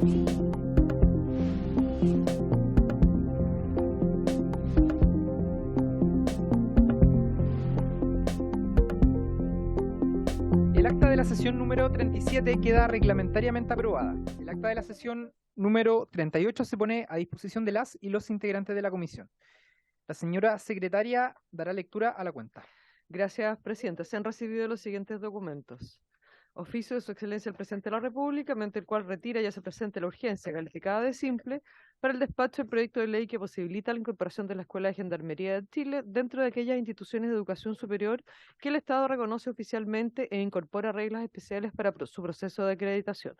El acta de la sesión número 37 queda reglamentariamente aprobada. El acta de la sesión número 38 se pone a disposición de las y los integrantes de la comisión. La señora secretaria dará lectura a la cuenta. Gracias, presidenta. Se han recibido los siguientes documentos. Oficio de Su Excelencia el Presidente de la República, mediante el cual retira y hace presente la urgencia calificada de simple para el despacho del proyecto de ley que posibilita la incorporación de la Escuela de Gendarmería de Chile dentro de aquellas instituciones de educación superior que el Estado reconoce oficialmente e incorpora reglas especiales para su proceso de acreditación.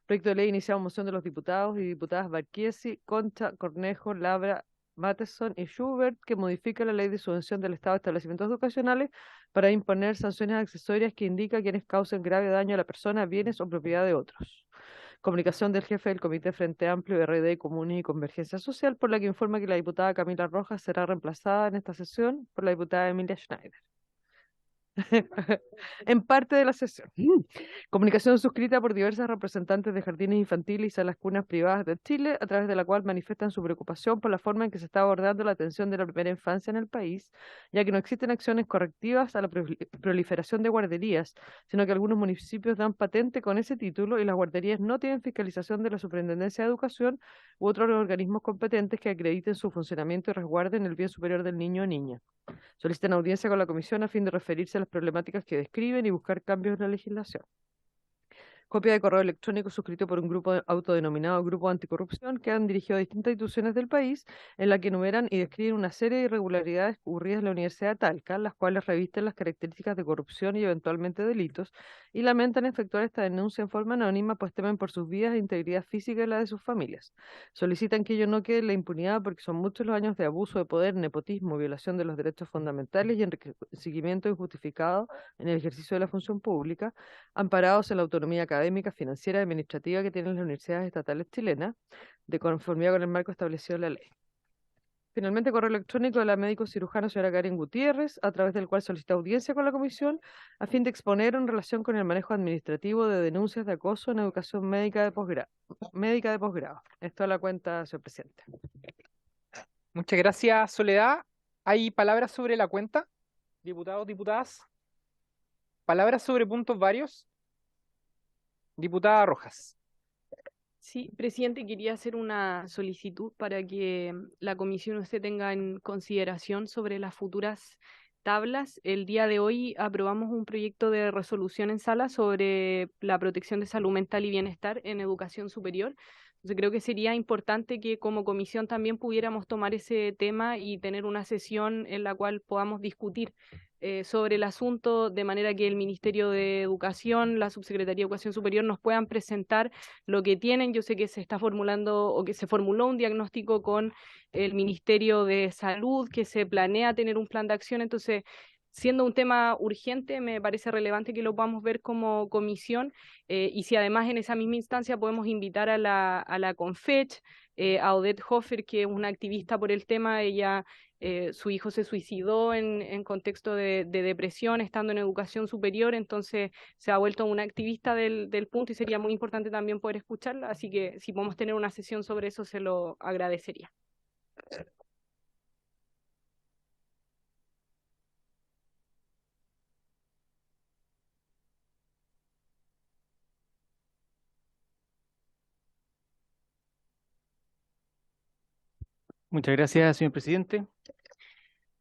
Proyecto de ley iniciado en moción de los diputados y diputadas Barquiesi, Concha, Cornejo, Labra, Matheson y Schubert, que modifica la ley de subvención del Estado a establecimientos educacionales para imponer sanciones accesorias que indica quienes causen grave daño a la persona, bienes o propiedad de otros. Comunicación del jefe del Comité Frente Amplio, RD, Comunes y Convergencia Social, por la que informa que la diputada Camila Rojas será reemplazada en esta sesión por la diputada Emilia Schneider. En parte de la sesión. Comunicación suscrita por diversas representantes de jardines infantiles y salas cunas privadas de Chile, a través de la cual manifiestan su preocupación por la forma en que se está abordando la atención de la primera infancia en el país, ya que no existen acciones correctivas a la proliferación de guarderías, sino que algunos municipios dan patente con ese título y las guarderías no tienen fiscalización de la Superintendencia de Educación u otros organismos competentes que acrediten su funcionamiento y resguarden el bien superior del niño o niña. Solicitan audiencia con la comisión a fin de referirse a las problemáticas que describen y buscar cambios en la legislación. Copia de correo electrónico suscrito por un grupo autodenominado Grupo Anticorrupción que han dirigido a distintas instituciones del país, en la que enumeran y describen una serie de irregularidades ocurridas en la Universidad de Talca, las cuales revisten las características de corrupción y eventualmente delitos, y lamentan efectuar esta denuncia en forma anónima, pues temen por sus vidas e integridad física y la de sus familias. Solicitan que ello no quede en la impunidad porque son muchos los años de abuso de poder, nepotismo, violación de los derechos fundamentales y enriquecimiento injustificado en el ejercicio de la función pública, amparados en la autonomía académica, financiera y administrativa que tienen las universidades estatales chilenas, de conformidad con el marco establecido en la ley. Finalmente, correo electrónico de la médico cirujana señora Karen Gutiérrez, a través del cual solicita audiencia con la comisión a fin de exponer en relación con el manejo administrativo de denuncias de acoso en educación médica de posgrado. Esto a la cuenta, señor presidente. Muchas gracias, Soledad. ¿Hay palabras sobre la cuenta? Diputados, diputadas. ¿Palabras sobre puntos varios? Diputada Rojas. Sí, presidente, quería hacer una solicitud para que la comisión usted tenga en consideración sobre las futuras tablas. El día de hoy aprobamos un proyecto de resolución en sala sobre la protección de salud mental y bienestar en educación superior. Entonces creo que sería importante que como comisión también pudiéramos tomar ese tema y tener una sesión en la cual podamos discutir sobre el asunto, de manera que el Ministerio de Educación, la Subsecretaría de Educación Superior nos puedan presentar lo que tienen. Yo sé que se está formulando o que se formuló un diagnóstico con el Ministerio de Salud, que se planea tener un plan de acción. Entonces, siendo un tema urgente, me parece relevante que lo podamos ver como comisión, y si además en esa misma instancia podemos invitar a la Confech, a Odette Hofer, que es una activista por el tema. Ella, su hijo se suicidó en contexto de depresión estando en educación superior, entonces se ha vuelto una activista del punto y sería muy importante también poder escucharla, así que si podemos tener una sesión sobre eso se lo agradecería. Muchas gracias, señor presidente.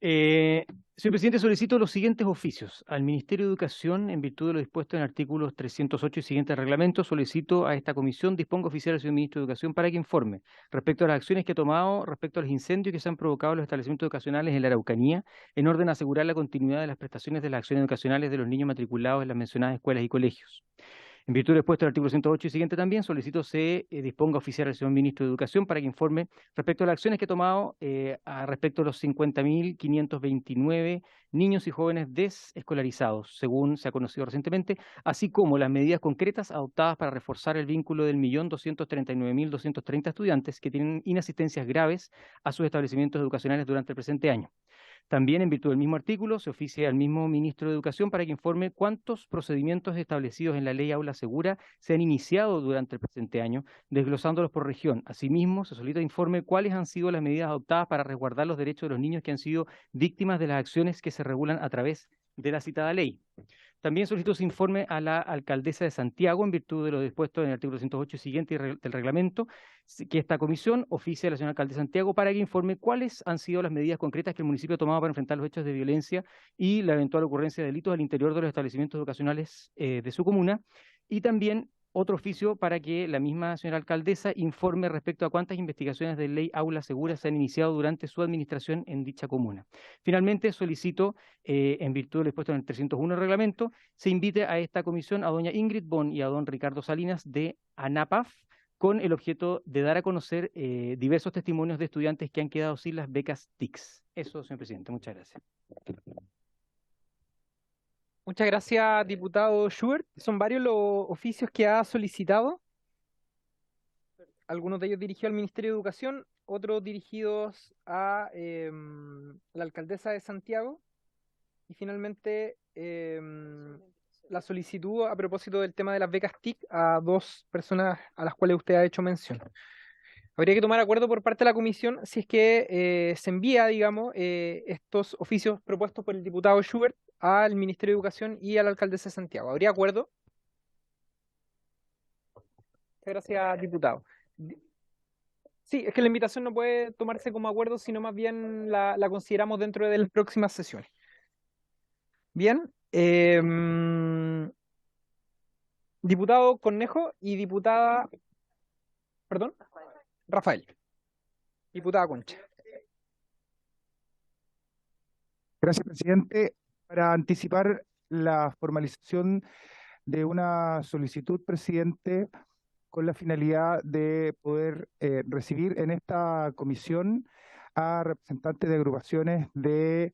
Señor presidente, solicito los siguientes oficios. Al Ministerio de Educación, en virtud de lo dispuesto en artículos 308 y siguientes reglamentos, solicito a esta comisión disponga oficial al señor Ministro de Educación para que informe respecto a las acciones que ha tomado respecto a los incendios que se han provocado en los establecimientos educacionales en la Araucanía, en orden a asegurar la continuidad de las prestaciones de las acciones educacionales de los niños matriculados en las mencionadas escuelas y colegios. En virtud del expuesto del artículo 108 y siguiente también, solicito se disponga oficial al señor Ministro de Educación para que informe respecto a las acciones que ha tomado respecto a los 50.529 niños y jóvenes desescolarizados, según se ha conocido recientemente, así como las medidas concretas adoptadas para reforzar el vínculo del 1.239.230 estudiantes que tienen inasistencias graves a sus establecimientos educacionales durante el presente año. También, en virtud del mismo artículo, se oficia al mismo ministro de Educación para que informe cuántos procedimientos establecidos en la Ley Aula Segura se han iniciado durante el presente año, desglosándolos por región. Asimismo, se solicita informe cuáles han sido las medidas adoptadas para resguardar los derechos de los niños que han sido víctimas de las acciones que se regulan a través de la citada ley. También solicitó su informe a la alcaldesa de Santiago, en virtud de lo dispuesto en el artículo 108 y siguiente del reglamento, que esta comisión oficie a la señora alcaldesa de Santiago para que informe cuáles han sido las medidas concretas que el municipio ha tomado para enfrentar los hechos de violencia y la eventual ocurrencia de delitos al interior de los establecimientos educacionales de su comuna. Y también otro oficio para que la misma señora alcaldesa informe respecto a cuántas investigaciones de ley Aula Segura se han iniciado durante su administración en dicha comuna. Finalmente, solicito, en virtud del expuesto en el 301 del reglamento, se invite a esta comisión a doña Ingrid Bon y a don Ricardo Salinas de ANAPAF, con el objeto de dar a conocer diversos testimonios de estudiantes que han quedado sin las becas TICS. Eso, señor presidente. Muchas gracias. Muchas gracias, diputado Schubert. Son varios los oficios que ha solicitado. Algunos de ellos dirigidos al Ministerio de Educación, otros dirigidos a la alcaldesa de Santiago. Y finalmente, la solicitud a propósito del tema de las becas TIC a dos personas a las cuales usted ha hecho mención. Habría que tomar acuerdo por parte de la comisión si es que se envía, digamos, estos oficios propuestos por el diputado Schubert al Ministerio de Educación y a la alcaldesa de Santiago. ¿Habría acuerdo? Muchas gracias, diputado. Sí, es que la invitación no puede tomarse como acuerdo, sino más bien la consideramos dentro de las próximas sesiones. Bien. Diputado Cornejo y diputada... Perdón. Rafael. Diputada Concha. Gracias, presidente. Para anticipar la formalización de una solicitud, presidente, con la finalidad de poder recibir en esta comisión a representantes de agrupaciones de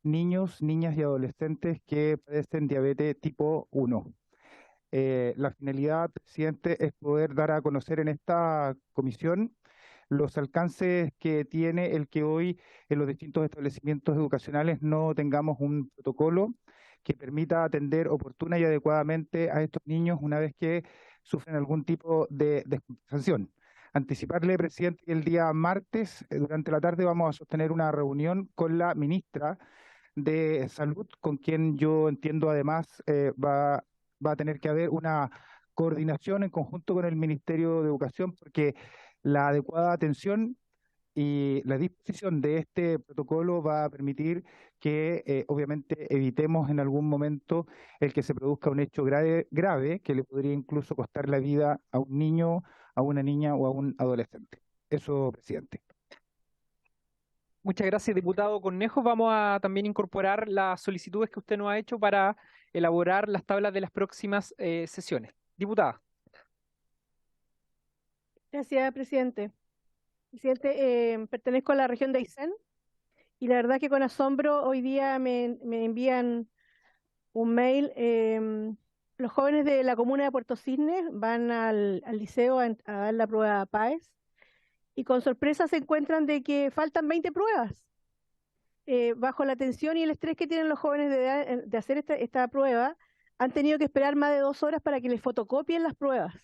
niños, niñas y adolescentes que padecen diabetes tipo 1. La finalidad, presidente, es poder dar a conocer en esta comisión los alcances que tiene el que hoy en los distintos establecimientos educacionales no tengamos un protocolo que permita atender oportuna y adecuadamente a estos niños una vez que sufren algún tipo de descompensación. Anticiparle, presidente, que el día martes, durante la tarde, vamos a sostener una reunión con la ministra de Salud, con quien yo entiendo además va a tener que haber una coordinación en conjunto con el Ministerio de Educación, porque la adecuada atención y la disposición de este protocolo va a permitir que obviamente evitemos en algún momento el que se produzca un hecho grave que le podría incluso costar la vida a un niño, a una niña o a un adolescente. Eso, presidente. Muchas gracias, diputado Cornejo. Vamos a también incorporar las solicitudes que usted nos ha hecho para elaborar las tablas de las próximas sesiones. Diputada. Gracias, presidente. Presidente, pertenezco a la región de Aysén y la verdad que con asombro hoy día me envían un mail. Los jóvenes de la comuna de Puerto Cisnes van al liceo a dar la prueba PAES y con sorpresa se encuentran de que faltan 20 pruebas. Bajo la tensión y el estrés que tienen los jóvenes de hacer esta prueba, han tenido que esperar más de 2 horas para que les fotocopien las pruebas.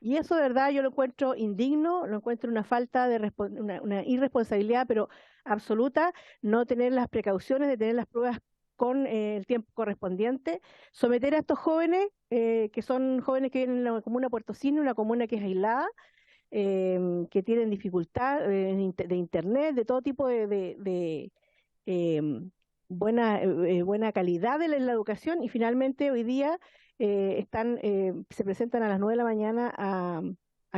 Y eso de verdad yo lo encuentro indigno, lo encuentro una falta de una irresponsabilidad, pero absoluta, no tener las precauciones de tener las pruebas con el tiempo correspondiente, someter a estos jóvenes, que son jóvenes que viven en la comuna de Puerto Cisnes, una comuna que es aislada, que tienen dificultad de internet, de todo tipo de buena calidad de la educación, y finalmente hoy día se presentan a las 9 de la mañana a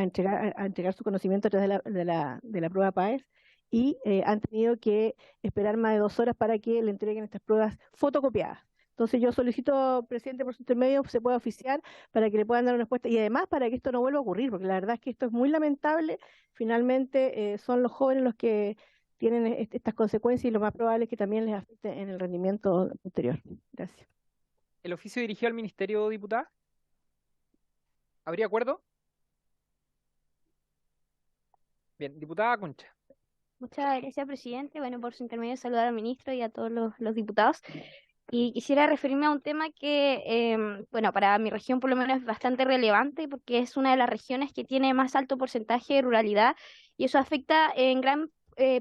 entregar su conocimiento a través de la prueba PAES y han tenido que esperar más de 2 horas para que le entreguen estas pruebas fotocopiadas. Entonces yo solicito, presidente, por su intermedio, se pueda oficiar para que le puedan dar una respuesta y además para que esto no vuelva a ocurrir, porque la verdad es que esto es muy lamentable. Finalmente son los jóvenes los que tienen estas consecuencias y lo más probable es que también les afecte en el rendimiento posterior. Gracias. ¿El oficio dirigido al ministerio, diputada? ¿Habría acuerdo? Bien, diputada Concha. Muchas gracias, presidente. Bueno, por su intermedio saludar al ministro y a todos los diputados. Y quisiera referirme a un tema que, bueno, para mi región por lo menos es bastante relevante porque es una de las regiones que tiene más alto porcentaje de ruralidad y eso afecta en gran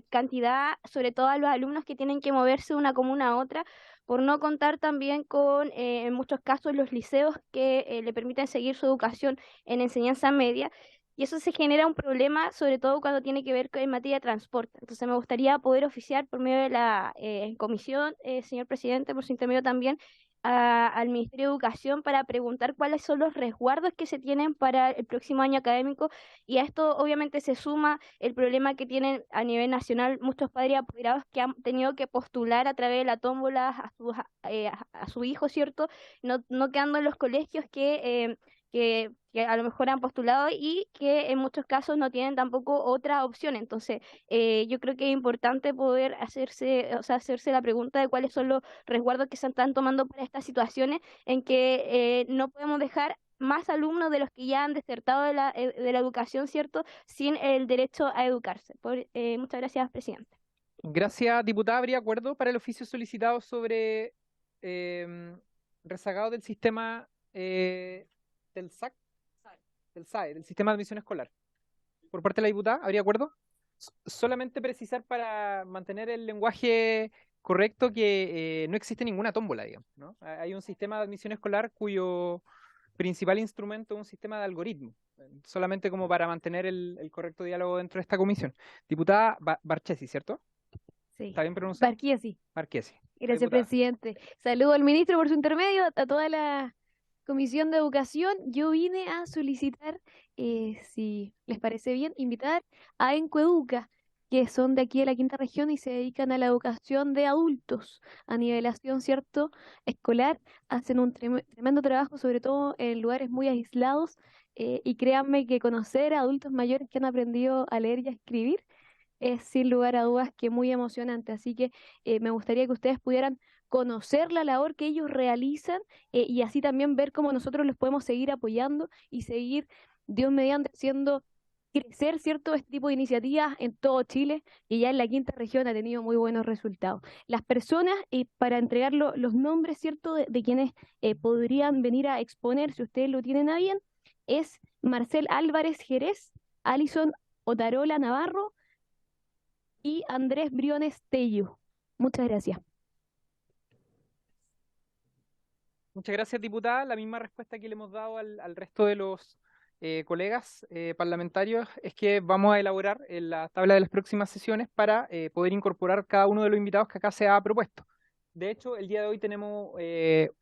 cantidad, sobre todo a los alumnos que tienen que moverse de una comuna a otra, por no contar también con, en muchos casos, los liceos que le permiten seguir su educación en enseñanza media. Y eso se genera un problema, sobre todo cuando tiene que ver en materia de transporte. Entonces, me gustaría poder oficiar por medio de la comisión, señor presidente, por su intermedio también, al Ministerio de Educación para preguntar cuáles son los resguardos que se tienen para el próximo año académico. Y a esto, obviamente, se suma el problema que tienen a nivel nacional muchos padres apoderados que han tenido que postular a través de la tómbola a su hijo, ¿cierto? No quedando en los colegios que a lo mejor han postulado y que en muchos casos no tienen tampoco otra opción. Entonces, yo creo que es importante poder hacerse, o sea, hacerse la pregunta de cuáles son los resguardos que se están tomando para estas situaciones en que no podemos dejar más alumnos de los que ya han desertado de la educación, ¿cierto?, sin el derecho a educarse. Muchas gracias, presidente. Gracias, diputada. ¿Habría acuerdo para el oficio solicitado sobre rezagado del sistema del SAC? Del SAE, del Sistema de Admisión Escolar? Por parte de la diputada, ¿habría acuerdo? Solamente precisar para mantener el lenguaje correcto que no existe ninguna tómbola, digamos, ¿no? Hay un sistema de admisión escolar cuyo principal instrumento es un sistema de algoritmo, solamente como para mantener el correcto diálogo dentro de esta comisión. Diputada Barchesi, ¿cierto? Sí. ¿Está bien pronunciado? Barquiesi. Barchesi. Gracias, Diputada. presidente. Saludo al ministro por su intermedio, a toda la Comisión de Educación. Yo vine a solicitar, si les parece bien, invitar a Encueduca, que son de aquí de la quinta región y se dedican a la educación de adultos, a nivelación, ¿cierto?, escolar. Hacen un tremendo trabajo, sobre todo en lugares muy aislados, y créanme que conocer a adultos mayores que han aprendido a leer y a escribir es sin lugar a dudas que muy emocionante. Así que me gustaría que ustedes pudieran conocer la labor que ellos realizan, y así también ver cómo nosotros los podemos seguir apoyando y seguir, Dios mediante, haciendo crecer, ¿cierto?, este tipo de iniciativas en todo Chile, y ya en la quinta región ha tenido muy buenos resultados. Las personas, para entregar los nombres, ¿cierto?, de quienes podrían venir a exponer, si ustedes lo tienen a bien, es Marcel Álvarez Jerez, Alison Otarola Navarro y Andrés Briones Tello. Muchas gracias. Muchas gracias, diputada. La misma respuesta que le hemos dado al resto de los colegas parlamentarios es que vamos a elaborar la tabla de las próximas sesiones para poder incorporar cada uno de los invitados que acá se ha propuesto. De hecho, el día de hoy tenemos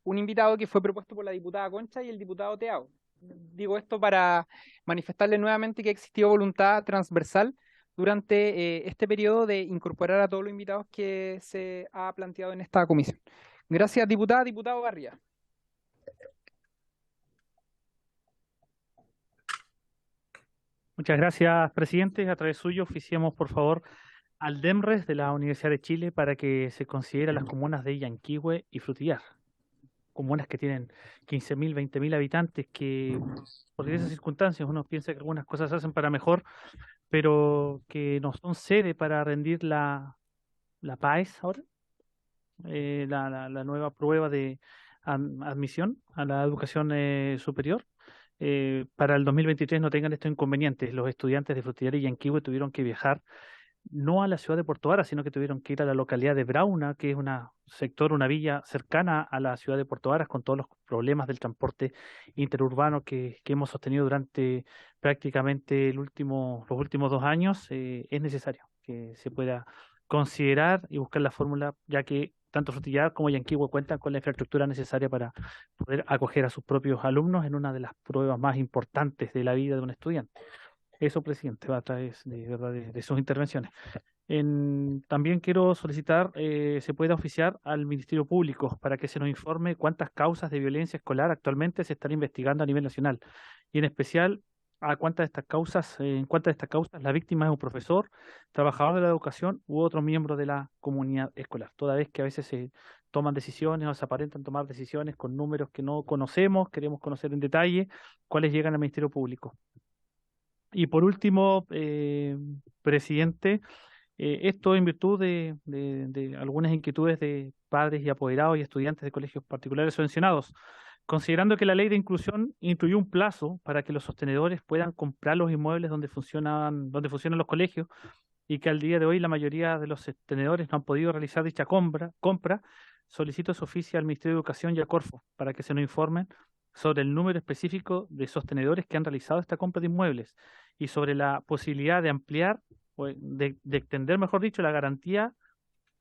un invitado que fue propuesto por la diputada Concha y el diputado Teao. Digo esto para manifestarle nuevamente que ha existido voluntad transversal durante este periodo de incorporar a todos los invitados que se ha planteado en esta comisión. Gracias, diputada. Diputado Garría. Muchas gracias, presidente. A través suyo oficiemos, por favor, al DEMRES de la Universidad de Chile para que se considere las comunas de Yanquihue y Frutillar. Comunas que tienen 15.000, 20.000 habitantes, que por diversas circunstancias uno piensa que algunas cosas se hacen para mejor, pero que no son sede para rendir la PAES ahora, la nueva prueba de admisión a la educación superior. Para el 2023 no tengan estos inconvenientes. Los estudiantes de Frutillar y Yanquihue tuvieron que viajar no a la ciudad de Puerto Varas, sino que tuvieron que ir a la localidad de Brauna, que es una villa cercana a la ciudad de Puerto Varas, con todos los problemas del transporte interurbano que hemos sostenido durante prácticamente los últimos 2 años. Es necesario que se pueda considerar y buscar la fórmula, ya que tanto Frutillar como Yanquihue cuentan con la infraestructura necesaria para poder acoger a sus propios alumnos en una de las pruebas más importantes de la vida de un estudiante. Eso, presidente, va a través de sus intervenciones. También quiero solicitar se pueda oficiar al Ministerio Público para que se nos informe cuántas causas de violencia escolar actualmente se están investigando a nivel nacional, y en especial en cuántas de estas causas la víctima es un profesor, trabajador de la educación u otro miembro de la comunidad escolar, toda vez que a veces se toman decisiones o se aparentan tomar decisiones con números que no conocemos. Queremos conocer en detalle cuáles llegan al Ministerio Público. Y por último, presidente, Esto en virtud de algunas inquietudes de padres y apoderados y estudiantes de colegios particulares subvencionados, considerando que la ley de inclusión incluyó un plazo para que los sostenedores puedan comprar los inmuebles donde funcionan los colegios y que al día de hoy la mayoría de los sostenedores no han podido realizar dicha compra, solicito su oficio al Ministerio de Educación y a Corfo para que se nos informen sobre el número específico de sostenedores que han realizado esta compra de inmuebles y sobre la posibilidad de ampliar o de extender, mejor dicho, la garantía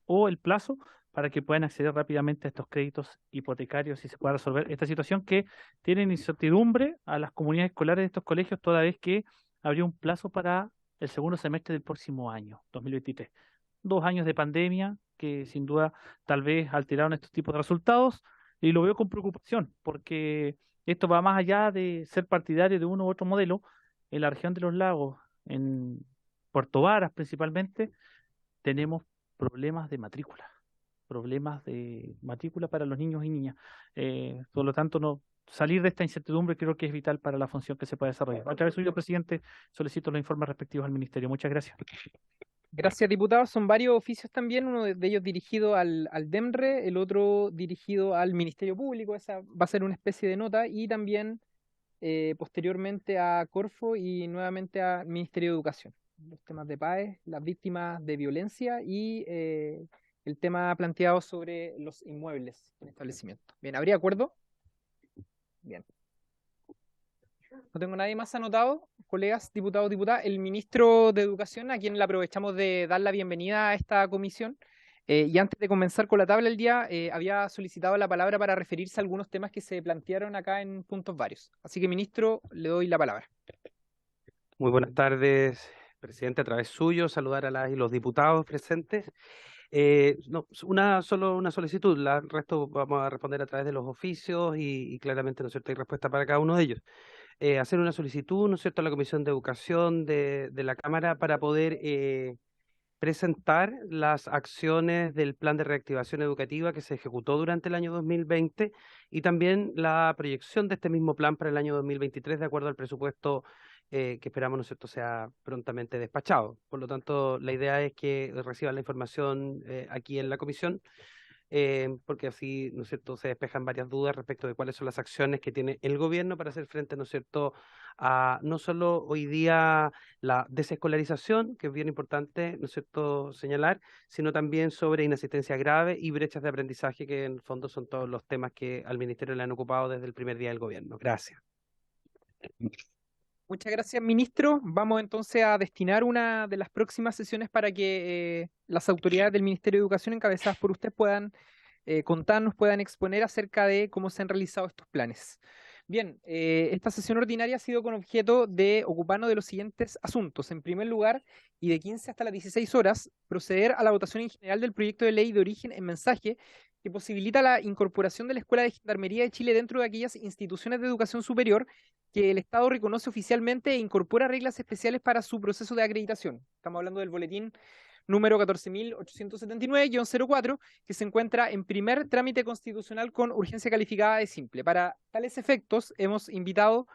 o el plazo para que puedan acceder rápidamente a estos créditos hipotecarios y se pueda resolver esta situación que tiene incertidumbre a las comunidades escolares de estos colegios, toda vez que habría un plazo para el segundo semestre del próximo año, 2023. 2 años de pandemia que sin duda tal vez alteraron estos tipos de resultados y lo veo con preocupación porque esto va más allá de ser partidario de uno u otro modelo. En la región de los lagos, en Puerto Varas principalmente, tenemos problemas de matrícula para los niños y niñas. Por lo tanto, no salir de esta incertidumbre creo que es vital para la función que se puede desarrollar. A través suyo, presidente, solicito los informes respectivos al Ministerio. Muchas gracias. Gracias, diputado. Son varios oficios también, uno de ellos dirigido al DEMRE, el otro dirigido al Ministerio Público, esa va a ser una especie de nota, y también posteriormente a Corfo y nuevamente al Ministerio de Educación. Los temas de PAES, las víctimas de violencia y el tema planteado sobre los inmuebles en establecimiento. Bien, ¿habría acuerdo? Bien. No tengo nadie más anotado, colegas, diputados, diputadas. El ministro de Educación, a quien le aprovechamos de dar la bienvenida a esta comisión. Y antes de comenzar con la tabla del día, había solicitado la palabra para referirse a algunos temas que se plantearon acá en puntos varios. Así que, ministro, le doy la palabra. Muy buenas tardes, presidente, a través suyo, saludar a las y los diputados presentes. Solo una solicitud, el resto vamos a responder a través de los oficios y claramente, ¿no es cierto?, hay respuesta para cada uno de ellos. Hacer una solicitud, ¿no es cierto?, a la Comisión de Educación de la Cámara para poder presentar las acciones del plan de reactivación educativa que se ejecutó durante el año 2020 y también la proyección de este mismo plan para el año 2023 de acuerdo al presupuesto que esperamos, ¿no es cierto?, sea prontamente despachado. Por lo tanto, la idea es que reciban la información aquí en la comisión, porque así, ¿no es cierto?, se despejan varias dudas respecto de cuáles son las acciones que tiene el gobierno para hacer frente, ¿no es cierto?, a no solo hoy día la desescolarización, que es bien importante, ¿no es cierto?, señalar, sino también sobre inasistencia grave y brechas de aprendizaje, que en el fondo son todos los temas que al Ministerio le han ocupado desde el primer día del gobierno. Gracias. Muchas gracias, ministro. Vamos entonces a destinar una de las próximas sesiones para que las autoridades del Ministerio de Educación, encabezadas por usted, puedan contarnos, puedan exponer acerca de cómo se han realizado estos planes. Bien, esta sesión ordinaria ha sido con objeto de ocuparnos de los siguientes asuntos. En primer lugar, y de 15 hasta las 16 horas, proceder a la votación en general del proyecto de ley de origen en mensaje que posibilita la incorporación de la Escuela de Gendarmería de Chile dentro de aquellas instituciones de educación superior que el Estado reconoce oficialmente e incorpora reglas especiales para su proceso de acreditación. Estamos hablando del boletín número 14.879-04, que se encuentra en primer trámite constitucional con urgencia calificada de simple. Para tales efectos, hemos invitado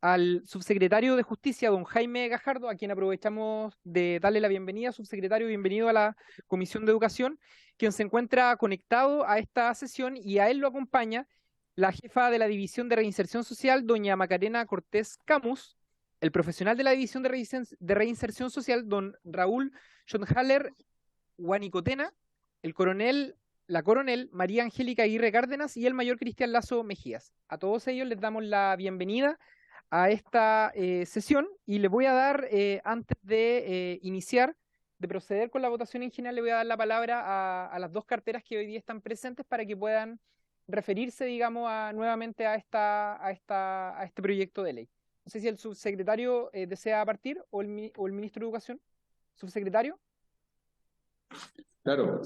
al subsecretario de Justicia, don Jaime Gajardo, a quien aprovechamos de darle la bienvenida. Subsecretario, bienvenido a la Comisión de Educación, quien se encuentra conectado a esta sesión, y a él lo acompaña la jefa de la División de Reinserción Social, doña Macarena Cortés Camus, el profesional de la División de Reinserción Social, don Raúl Schonhaller Guanicotena, la coronel María Angélica Aguirre Cárdenas y el mayor Cristian Lazo Mejías. A todos ellos les damos la bienvenida a esta sesión, y le voy a dar, antes de iniciar, de proceder con la votación en general, le voy a dar la palabra a las dos carteras que hoy día están presentes para que puedan referirse, digamos, nuevamente a este proyecto de ley. No sé si el subsecretario desea partir o el ministro de Educación. Subsecretario. Claro,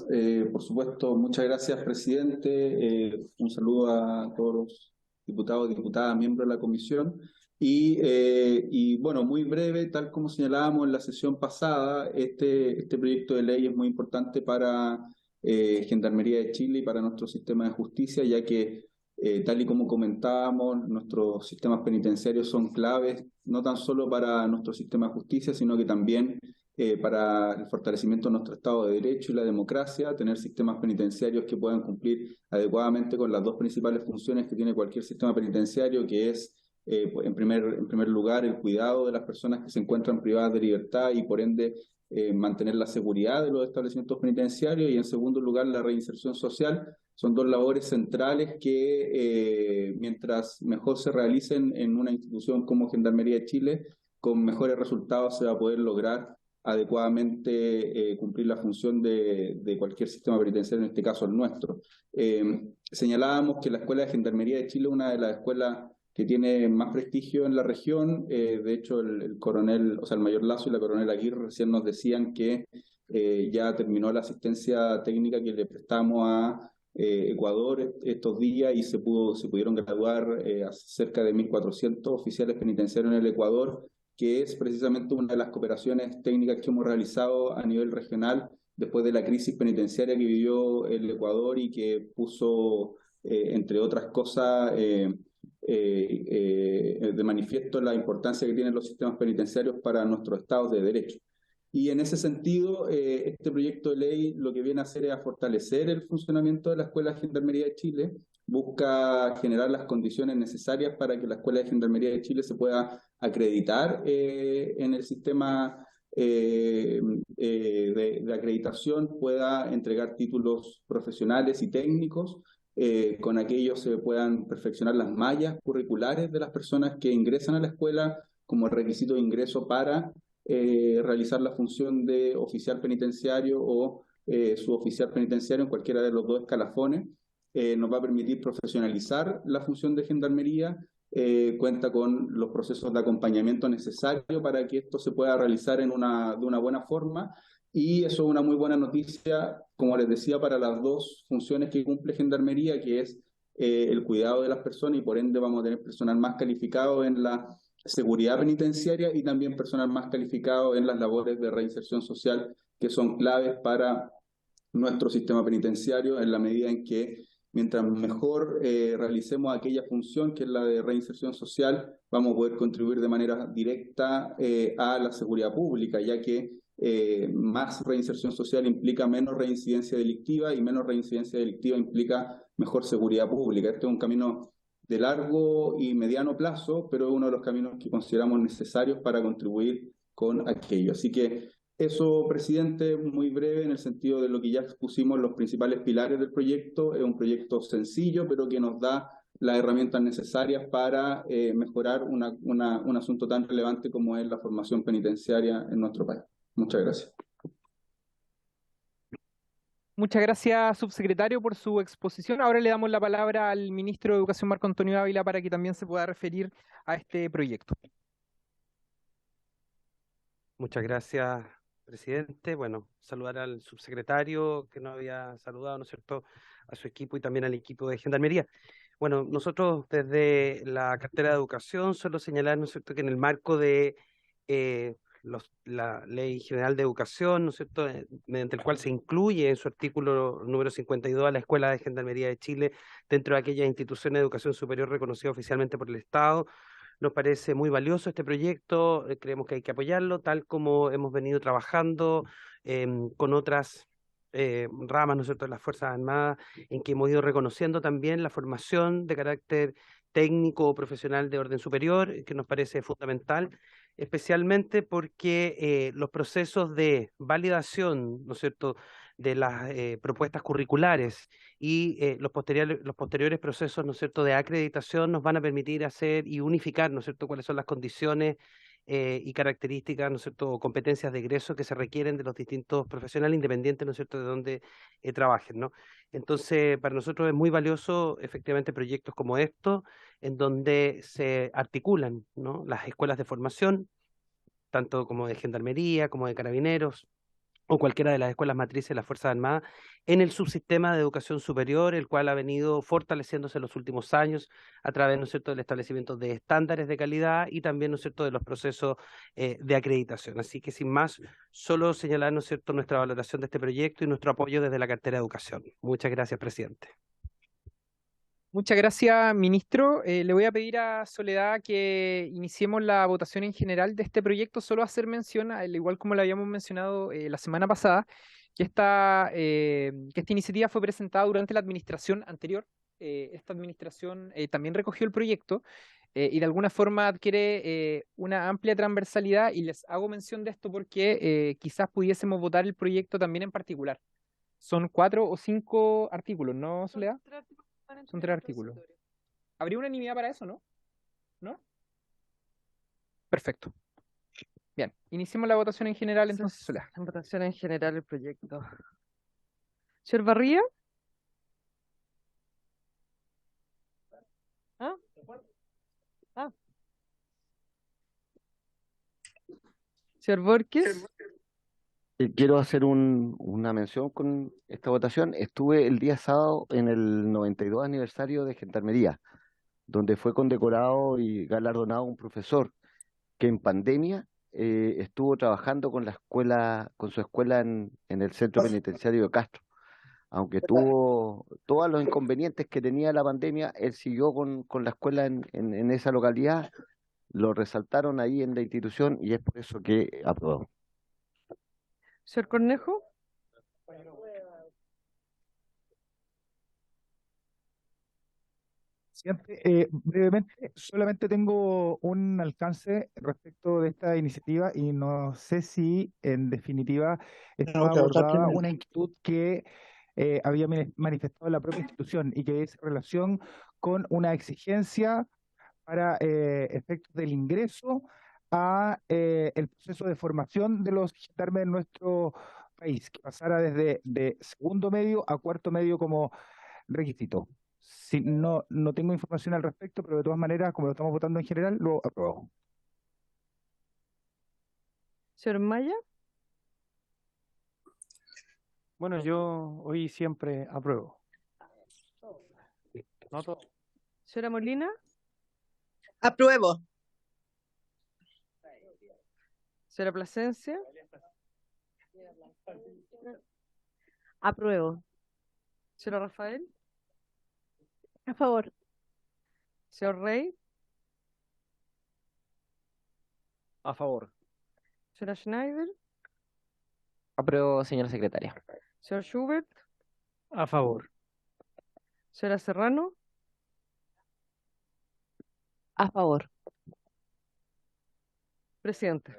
por supuesto, muchas gracias, presidente. Un saludo a todos los diputados, diputadas, miembros de la comisión. Y bueno, muy breve, tal como señalábamos en la sesión pasada, este proyecto de ley es muy importante para Gendarmería de Chile y para nuestro sistema de justicia, ya que, tal y como comentábamos, nuestros sistemas penitenciarios son claves, no tan solo para nuestro sistema de justicia, sino que también para el fortalecimiento de nuestro Estado de Derecho y la democracia, tener sistemas penitenciarios que puedan cumplir adecuadamente con las dos principales funciones que tiene cualquier sistema penitenciario, que es, en primer lugar, el cuidado de las personas que se encuentran privadas de libertad y, por ende, mantener la seguridad de los establecimientos penitenciarios, y, en segundo lugar, la reinserción social. Son dos labores centrales que, mientras mejor se realicen en una institución como Gendarmería de Chile, con mejores resultados se va a poder lograr adecuadamente cumplir la función de cualquier sistema penitenciario, en este caso el nuestro. Señalábamos que la Escuela de Gendarmería de Chile es una de las escuelas que tiene más prestigio en la región. De hecho, el coronel, o sea, el mayor Lazo y la coronel Aguirre recién nos decían que ya terminó la asistencia técnica que le prestamos a Ecuador estos días, y se pudieron graduar cerca de 1.400 oficiales penitenciarios en el Ecuador, que es precisamente una de las cooperaciones técnicas que hemos realizado a nivel regional después de la crisis penitenciaria que vivió el Ecuador y que puso, entre otras cosas, de manifiesto la importancia que tienen los sistemas penitenciarios para nuestros estados de derecho. Y en ese sentido, este proyecto de ley lo que viene a hacer es a fortalecer el funcionamiento de la Escuela de Gendarmería de Chile, busca generar las condiciones necesarias para que la Escuela de Gendarmería de Chile se pueda acreditar en el sistema de acreditación, pueda entregar títulos profesionales y técnicos. Con aquello se puedan perfeccionar las mallas curriculares de las personas que ingresan a la escuela como requisito de ingreso para realizar la función de oficial penitenciario o suboficial penitenciario en cualquiera de los dos escalafones. Nos va a permitir profesionalizar la función de gendarmería, cuenta con los procesos de acompañamiento necesarios para que esto se pueda realizar de una buena forma, y eso es una muy buena noticia, como les decía, para las dos funciones que cumple gendarmería, que es el cuidado de las personas, y por ende vamos a tener personal más calificado en la seguridad penitenciaria y también personal más calificado en las labores de reinserción social, que son claves para nuestro sistema penitenciario, en la medida en que mientras mejor realicemos aquella función que es la de reinserción social, vamos a poder contribuir de manera directa a la seguridad pública, ya que más reinserción social implica menos reincidencia delictiva, y menos reincidencia delictiva implica mejor seguridad pública. Este es un camino de largo y mediano plazo, pero es uno de los caminos que consideramos necesarios para contribuir con aquello. Así que eso, presidente, muy breve en el sentido de lo que ya expusimos, los principales pilares del proyecto. Es un proyecto sencillo, pero que nos da las herramientas necesarias para mejorar un asunto tan relevante como es la formación penitenciaria en nuestro país. Muchas gracias. Muchas gracias, subsecretario, por su exposición. Ahora le damos la palabra al ministro de Educación, Marco Antonio Ávila, para que también se pueda referir a este proyecto. Muchas gracias, presidente. Bueno, saludar al subsecretario que nos había saludado, ¿no es cierto?, a su equipo y también al equipo de Gendarmería. Bueno, nosotros desde la cartera de Educación solo señalar, ¿no es cierto?, que en el marco de la Ley General de Educación, ¿no es cierto?, mediante el cual se incluye en su artículo número 52 a la Escuela de Gendarmería de Chile dentro de aquellas instituciones de educación superior reconocidas oficialmente por el Estado. Nos parece muy valioso este proyecto, creemos que hay que apoyarlo, tal como hemos venido trabajando con otras ramas, ¿no es cierto?, de las Fuerzas Armadas, en que hemos ido reconociendo también la formación de carácter técnico o profesional de orden superior, que nos parece fundamental, especialmente porque los procesos de validación, ¿no es cierto?, de las propuestas curriculares y los posteriores procesos, ¿no es cierto?, de acreditación nos van a permitir hacer y unificar, ¿no es cierto?, cuáles son las condiciones y características, ¿no es cierto?, o competencias de egreso que se requieren de los distintos profesionales, independientes, ¿no es cierto?, de dónde trabajen, ¿no? Entonces, para nosotros es muy valioso, efectivamente, proyectos como estos, en donde se articulan, ¿no?, las escuelas de formación, tanto como de Gendarmería, como de Carabineros, o cualquiera de las escuelas matrices de las Fuerzas Armadas, en el subsistema de educación superior, el cual ha venido fortaleciéndose en los últimos años a través, ¿no es cierto?, del establecimiento de estándares de calidad y también, ¿no es cierto?, de los procesos de acreditación. Así que, sin más, solo señalar, ¿no es cierto?, nuestra valoración de este proyecto y nuestro apoyo desde la cartera de Educación. Muchas gracias, presidente. Muchas gracias, ministro. Le voy a pedir a Soledad que iniciemos la votación en general de este proyecto. Solo hacer mención, al igual como lo habíamos mencionado la semana pasada, que esta iniciativa fue presentada durante la administración anterior. Esta administración también recogió el proyecto y de alguna forma adquiere una amplia transversalidad, y les hago mención de esto porque quizás pudiésemos votar el proyecto también en particular. Son 4 o 5 artículos, ¿no, Soledad? Son 3 artículos. ¿Habría unanimidad para eso, no? ¿No? Perfecto. Bien, iniciemos la votación en general entonces, Soledad. En votación en general el proyecto. Señor Barría. ¿Ah? Ah. Señor Borges. Quiero hacer una mención con esta votación. Estuve el día sábado en el 92 aniversario de Gendarmería, donde fue condecorado y galardonado un profesor que en pandemia estuvo trabajando con la escuela, con su escuela en el centro penitenciario de Castro. Aunque tuvo todos los inconvenientes que tenía la pandemia, él siguió con la escuela en esa localidad, lo resaltaron ahí en la institución y es por eso que aprobó. Señor Cornejo. Presidente, brevemente, solamente tengo un alcance respecto de esta iniciativa y no sé si en definitiva estaba abordada una inquietud que había manifestado la propia institución y que es relación con una exigencia para efectos del ingreso a el proceso de formación de los gendarmes en nuestro país, que pasara desde de segundo medio a cuarto medio como requisito. Si, no tengo información al respecto, pero de todas maneras, como lo estamos votando en general, lo apruebo. Señor Maya. Bueno, yo hoy siempre apruebo. No todo. Señora Molina. Apruebo. Señora Plasencia. Apruebo. Señora Rafael. A favor. Señor Rey. A favor. Señora Schneider. Apruebo, señora secretaria. Señor Schubert. A favor. Señora Serrano. A favor. Presidente.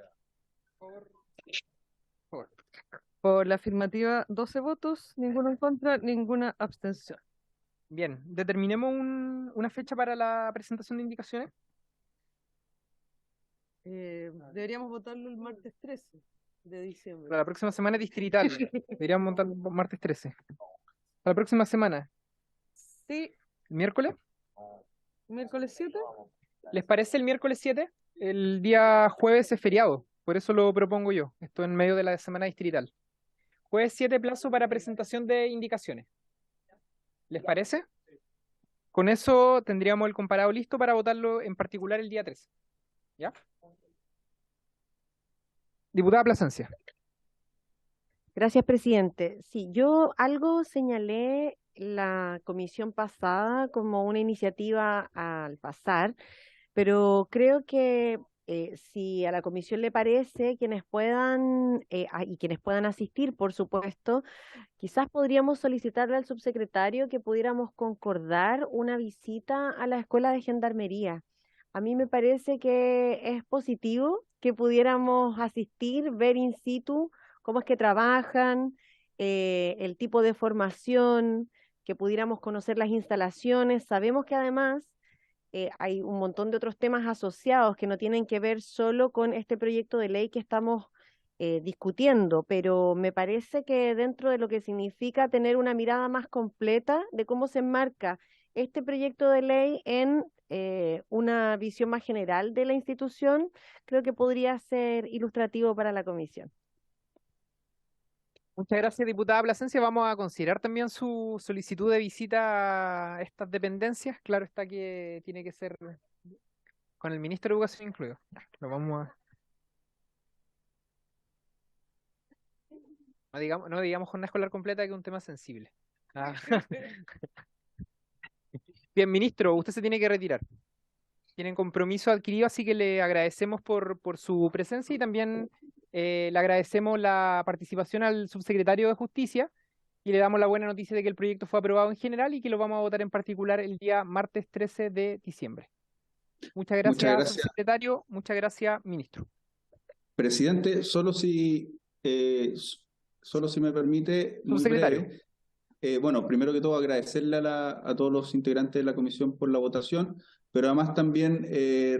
Por la afirmativa, 12 votos, ninguno en contra, ninguna abstención. Bien, determinemos una fecha para la presentación de indicaciones. Deberíamos votarlo el martes 13 de diciembre. Para la próxima semana es distrital. Deberíamos votar martes 13. Para la próxima semana. Sí. ¿Miércoles? ¿Miércoles 7? ¿Les parece el miércoles 7? El día jueves es feriado, por eso lo propongo yo. Esto en medio de la semana distrital. Jueves 7, plazo para presentación de indicaciones. ¿Les parece? Con eso tendríamos el comparado listo para votarlo en particular el día 13. ¿Ya? Diputada Plasencia. Gracias, presidente. Sí, yo algo señalé la comisión pasada como una iniciativa al pasar, pero creo que si a la comisión le parece, quienes puedan y quienes puedan asistir, por supuesto, quizás podríamos solicitarle al subsecretario que pudiéramos concordar una visita a la escuela de gendarmería. A mí me parece que es positivo que pudiéramos asistir, ver in situ cómo es que trabajan, el tipo de formación, que pudiéramos conocer las instalaciones. Sabemos que además hay un montón de otros temas asociados que no tienen que ver solo con este proyecto de ley que estamos discutiendo, pero me parece que dentro de lo que significa tener una mirada más completa de cómo se enmarca este proyecto de ley en una visión más general de la institución, creo que podría ser ilustrativo para la comisión. Muchas gracias, diputada Plasencia. Vamos a considerar también su solicitud de visita a estas dependencias. Claro está que tiene que ser con el ministro de Educación incluido. Lo vamos a... No digamos jornada escolar completa, que es un tema sensible. Bien, ministro, usted se tiene que retirar. Tienen compromiso adquirido, así que le agradecemos por su presencia y también le agradecemos la participación al subsecretario de Justicia y le damos la buena noticia de que el proyecto fue aprobado en general y que lo vamos a votar en particular el día martes 13 de diciembre. Muchas gracias, subsecretario. Muchas gracias, ministro. Presidente, solo si me permite, muy Subsecretario. breve. Bueno, primero que todo agradecerle a todos los integrantes de la comisión por la votación, pero además también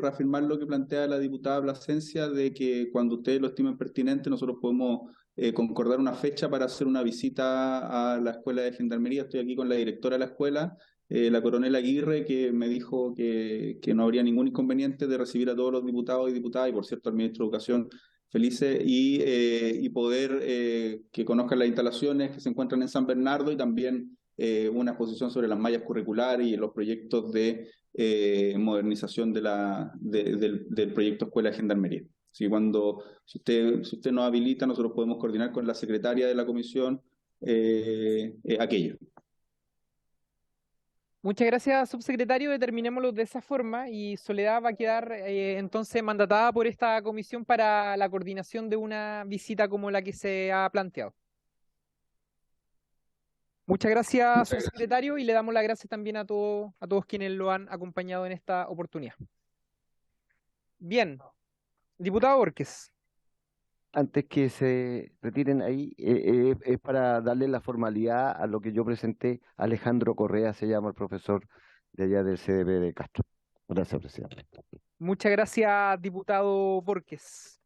reafirmar lo que plantea la diputada Plasencia de que cuando ustedes lo estimen pertinente nosotros podemos concordar una fecha para hacer una visita a la Escuela de Gendarmería. Estoy aquí con la directora de la escuela, la coronel Aguirre, que me dijo que no habría ningún inconveniente de recibir a todos los diputados y diputadas, y por cierto al ministro de Educación, felices, y poder que conozcan las instalaciones que se encuentran en San Bernardo y también una exposición sobre las mallas curriculares y los proyectos de modernización del proyecto Escuela de Gendarmería. Así que si usted nos habilita, nosotros podemos coordinar con la secretaria de la comisión aquello. Muchas gracias, subsecretario. Determinémoslo de esa forma y Soledad va a quedar entonces mandatada por esta comisión para la coordinación de una visita como la que se ha planteado. Muchas gracias, subsecretario, y le damos las gracias también a todos quienes lo han acompañado en esta oportunidad. Bien, diputado Borges. Antes que se retiren ahí, es para darle la formalidad a lo que yo presenté. Alejandro Correa se llama, el profesor de allá del CDP de Castro. Gracias, presidente. Muchas gracias, diputado Borges.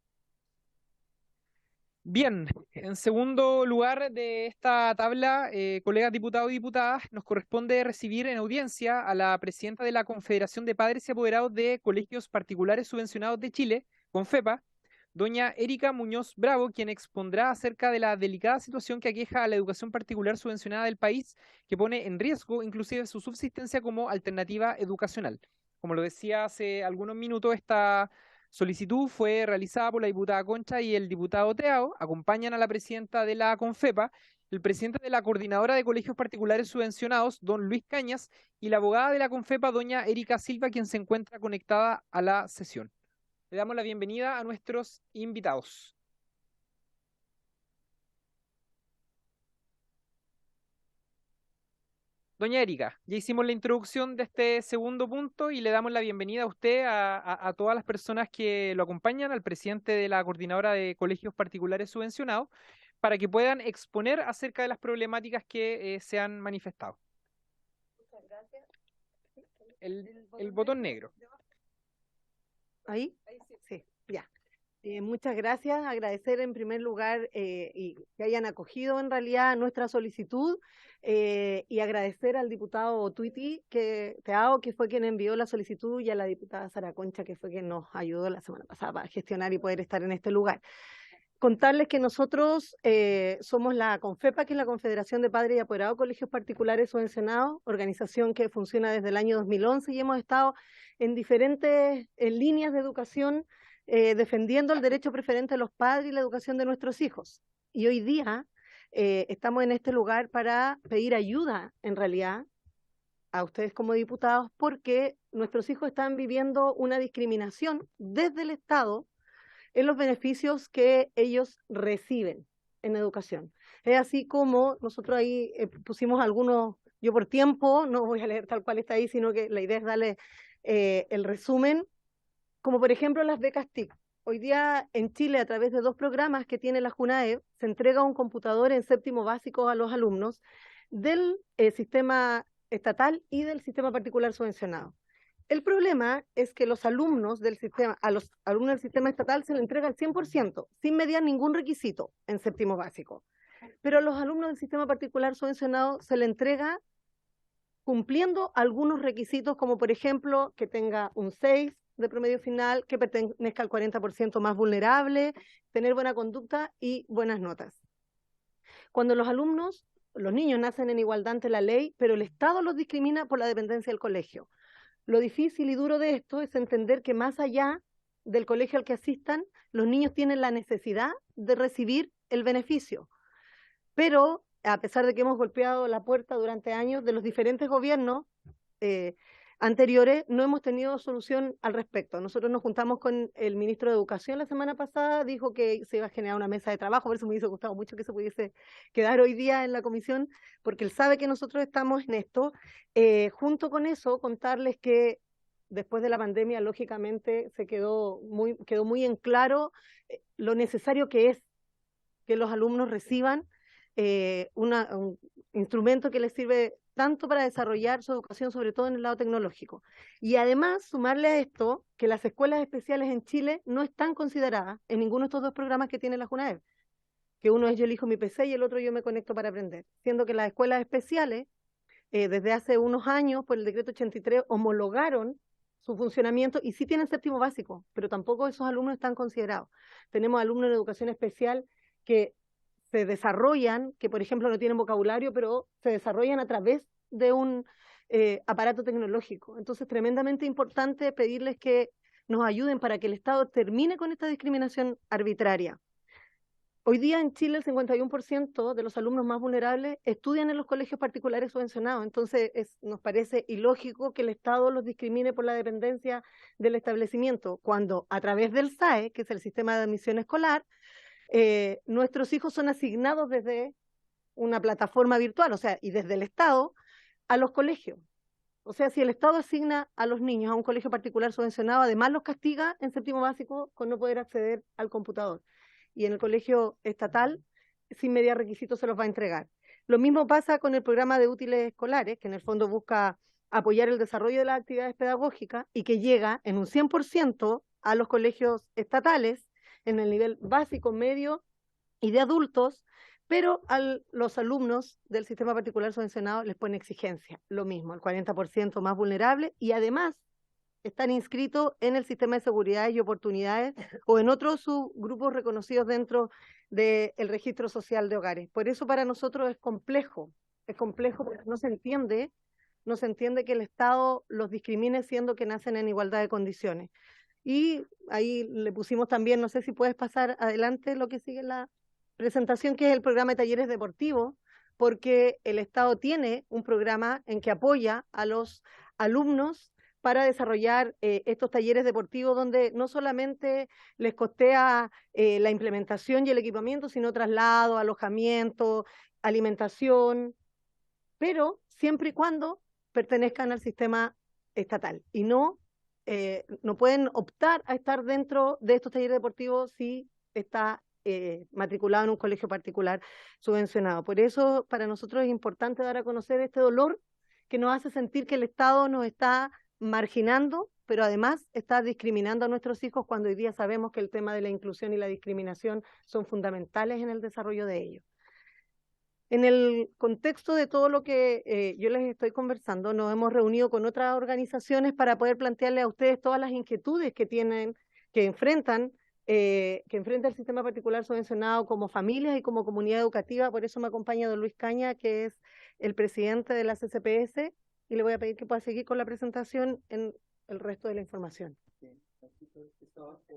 Bien, en segundo lugar de esta tabla, colegas diputados y diputadas, nos corresponde recibir en audiencia a la presidenta de la Confederación de Padres y Apoderados de Colegios Particulares Subvencionados de Chile, CONFEPA, doña Erika Muñoz Bravo, quien expondrá acerca de la delicada situación que aqueja a la educación particular subvencionada del país, que pone en riesgo inclusive su subsistencia como alternativa educacional. Como lo decía hace algunos minutos, esta solicitud fue realizada por la diputada Concha y el diputado Teao. Acompañan a la presidenta de la CONFEPA, el presidente de la Coordinadora de Colegios Particulares Subvencionados, don Luis Cañas, y la abogada de la CONFEPA, doña Erika Silva, quien se encuentra conectada a la sesión. Le damos la bienvenida a nuestros invitados. Doña Erika, ya hicimos la introducción de este segundo punto y le damos la bienvenida a usted, a todas las personas que lo acompañan, al presidente de la Coordinadora de Colegios Particulares Subvencionados, para que puedan exponer acerca de las problemáticas que se han manifestado. Muchas gracias. El botón negro. ¿Ahí? Sí, ya. Muchas gracias. Agradecer en primer lugar y que hayan acogido en realidad nuestra solicitud y agradecer al diputado Tuiti Teao, que fue quien envió la solicitud, y a la diputada Sara Concha, que fue quien nos ayudó la semana pasada para gestionar y poder estar en este lugar. Contarles que nosotros somos la CONFEPA, que es la Confederación de Padres y Apoderados de Colegios Particulares Subvencionados, organización que funciona desde el año 2011 y hemos estado en diferentes líneas de educación defendiendo el derecho preferente de los padres y la educación de nuestros hijos. Y hoy día estamos en este lugar para pedir ayuda, en realidad, a ustedes como diputados, porque nuestros hijos están viviendo una discriminación desde el Estado en los beneficios que ellos reciben en educación. Es así como nosotros ahí pusimos algunos, yo por tiempo no voy a leer tal cual está ahí, sino que la idea es darle el resumen, como por ejemplo las becas TIC. Hoy día en Chile, a través de 2 programas que tiene la JUNAEV, se entrega un computador en séptimo básico a los alumnos del sistema estatal y del sistema particular subvencionado. El problema es que los alumnos del sistema, a los alumnos del sistema estatal se le entrega el 100%, sin mediar ningún requisito en séptimo básico. Pero a los alumnos del sistema particular subvencionado se le entrega cumpliendo algunos requisitos, como por ejemplo que tenga un 6 de promedio final, que pertenezca al 40% más vulnerable, tener buena conducta y buenas notas. Cuando los niños nacen en igualdad ante la ley, pero el Estado los discrimina por la dependencia del colegio. Lo difícil y duro de esto es entender que más allá del colegio al que asistan, los niños tienen la necesidad de recibir el beneficio. Pero, a pesar de que hemos golpeado la puerta durante años de los diferentes gobiernos, anteriores, no hemos tenido solución al respecto. Nosotros nos juntamos con el ministro de Educación la semana pasada, dijo que se iba a generar una mesa de trabajo, por eso me hubiese gustado mucho que se pudiese quedar hoy día en la comisión, porque él sabe que nosotros estamos en esto. Junto con eso, contarles que después de la pandemia, lógicamente, quedó muy en claro lo necesario que es que los alumnos reciban un instrumento que les sirve tanto para desarrollar su educación, sobre todo en el lado tecnológico. Y además, sumarle a esto, que las escuelas especiales en Chile no están consideradas en ninguno de estos dos programas que tiene la JUNAEB, que uno es Yo elijo mi PC y el otro Yo me conecto para aprender, siendo que las escuelas especiales, desde hace unos años, por el decreto 83, homologaron su funcionamiento y sí tienen séptimo básico, pero tampoco esos alumnos están considerados. Tenemos alumnos en educación especial que se desarrollan, que por ejemplo no tienen vocabulario, pero se desarrollan a través de un aparato tecnológico. Entonces, tremendamente importante pedirles que nos ayuden para que el Estado termine con esta discriminación arbitraria. Hoy día en Chile el 51% de los alumnos más vulnerables estudian en los colegios particulares subvencionados, entonces nos parece ilógico que el Estado los discrimine por la dependencia del establecimiento, cuando a través del SAE, que es el sistema de admisión escolar, nuestros hijos son asignados desde una plataforma virtual, o sea, y desde el Estado a los colegios. O sea, si el Estado asigna a los niños a un colegio particular subvencionado, además los castiga en séptimo básico con no poder acceder al computador. Y en el colegio estatal, sin mediar requisitos, se los va a entregar. Lo mismo pasa con el programa de útiles escolares, que en el fondo busca apoyar el desarrollo de las actividades pedagógicas y que llega en un 100% a los colegios estatales, en el nivel básico, medio y de adultos, pero a los alumnos del sistema particular subvencionado les pone exigencia, lo mismo, el 40% más vulnerable, y además están inscritos en el sistema de seguridad y oportunidades o en otros subgrupos reconocidos dentro del registro social de hogares. Por eso para nosotros es complejo porque no se entiende que el Estado los discrimine siendo que nacen en igualdad de condiciones. Y ahí le pusimos también, no sé si puedes pasar adelante lo que sigue en la presentación, que es el programa de talleres deportivos, porque el Estado tiene un programa en que apoya a los alumnos para desarrollar estos talleres deportivos donde no solamente les costea la implementación y el equipamiento, sino traslado, alojamiento, alimentación, pero siempre y cuando pertenezcan al sistema estatal y no pueden optar a estar dentro de estos talleres deportivos si está matriculado en un colegio particular subvencionado. Por eso para nosotros es importante dar a conocer este dolor que nos hace sentir que el Estado nos está marginando, pero además está discriminando a nuestros hijos cuando hoy día sabemos que el tema de la inclusión y la discriminación son fundamentales en el desarrollo de ellos. En el contexto de todo lo que yo les estoy conversando, nos hemos reunido con otras organizaciones para poder plantearle a ustedes todas las inquietudes que enfrenta el sistema particular subvencionado como familias y como comunidad educativa. Por eso me acompaña don Luis Caña, que es el presidente de la CCPS, y le voy a pedir que pueda seguir con la presentación en el resto de la información.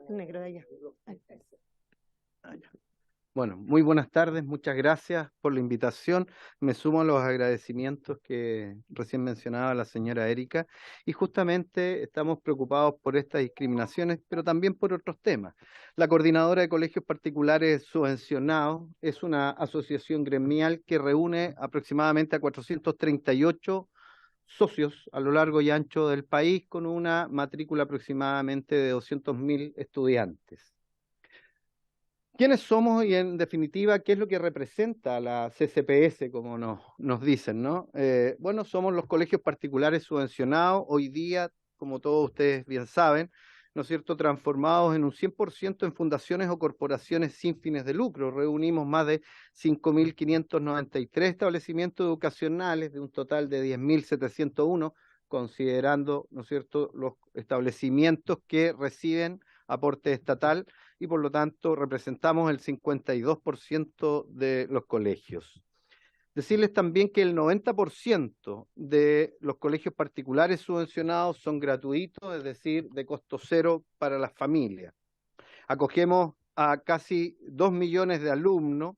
Negro de allá. Bueno, muy buenas tardes, muchas gracias por la invitación. Me sumo a los agradecimientos que recién mencionaba la señora Erika, y justamente estamos preocupados por estas discriminaciones, pero también por otros temas. La Coordinadora de Colegios Particulares Subvencionados es una asociación gremial que reúne aproximadamente a 438 socios a lo largo y ancho del país, con una matrícula aproximadamente de 200.000 estudiantes. ¿Quiénes somos y en definitiva qué es lo que representa la CCPS, como nos dicen, ¿no? Bueno, somos los colegios particulares subvencionados, hoy día, como todos ustedes bien saben, ¿no es cierto?, transformados en un 100% en fundaciones o corporaciones sin fines de lucro. Reunimos más de 5.593 establecimientos educacionales de un total de 10.701, considerando, ¿no es cierto?, los establecimientos que reciben aporte estatal, y por lo tanto representamos el 52% de los colegios. Decirles también que el 90% de los colegios particulares subvencionados son gratuitos, es decir, de costo cero para las familias. Acogemos a casi 2 millones de alumnos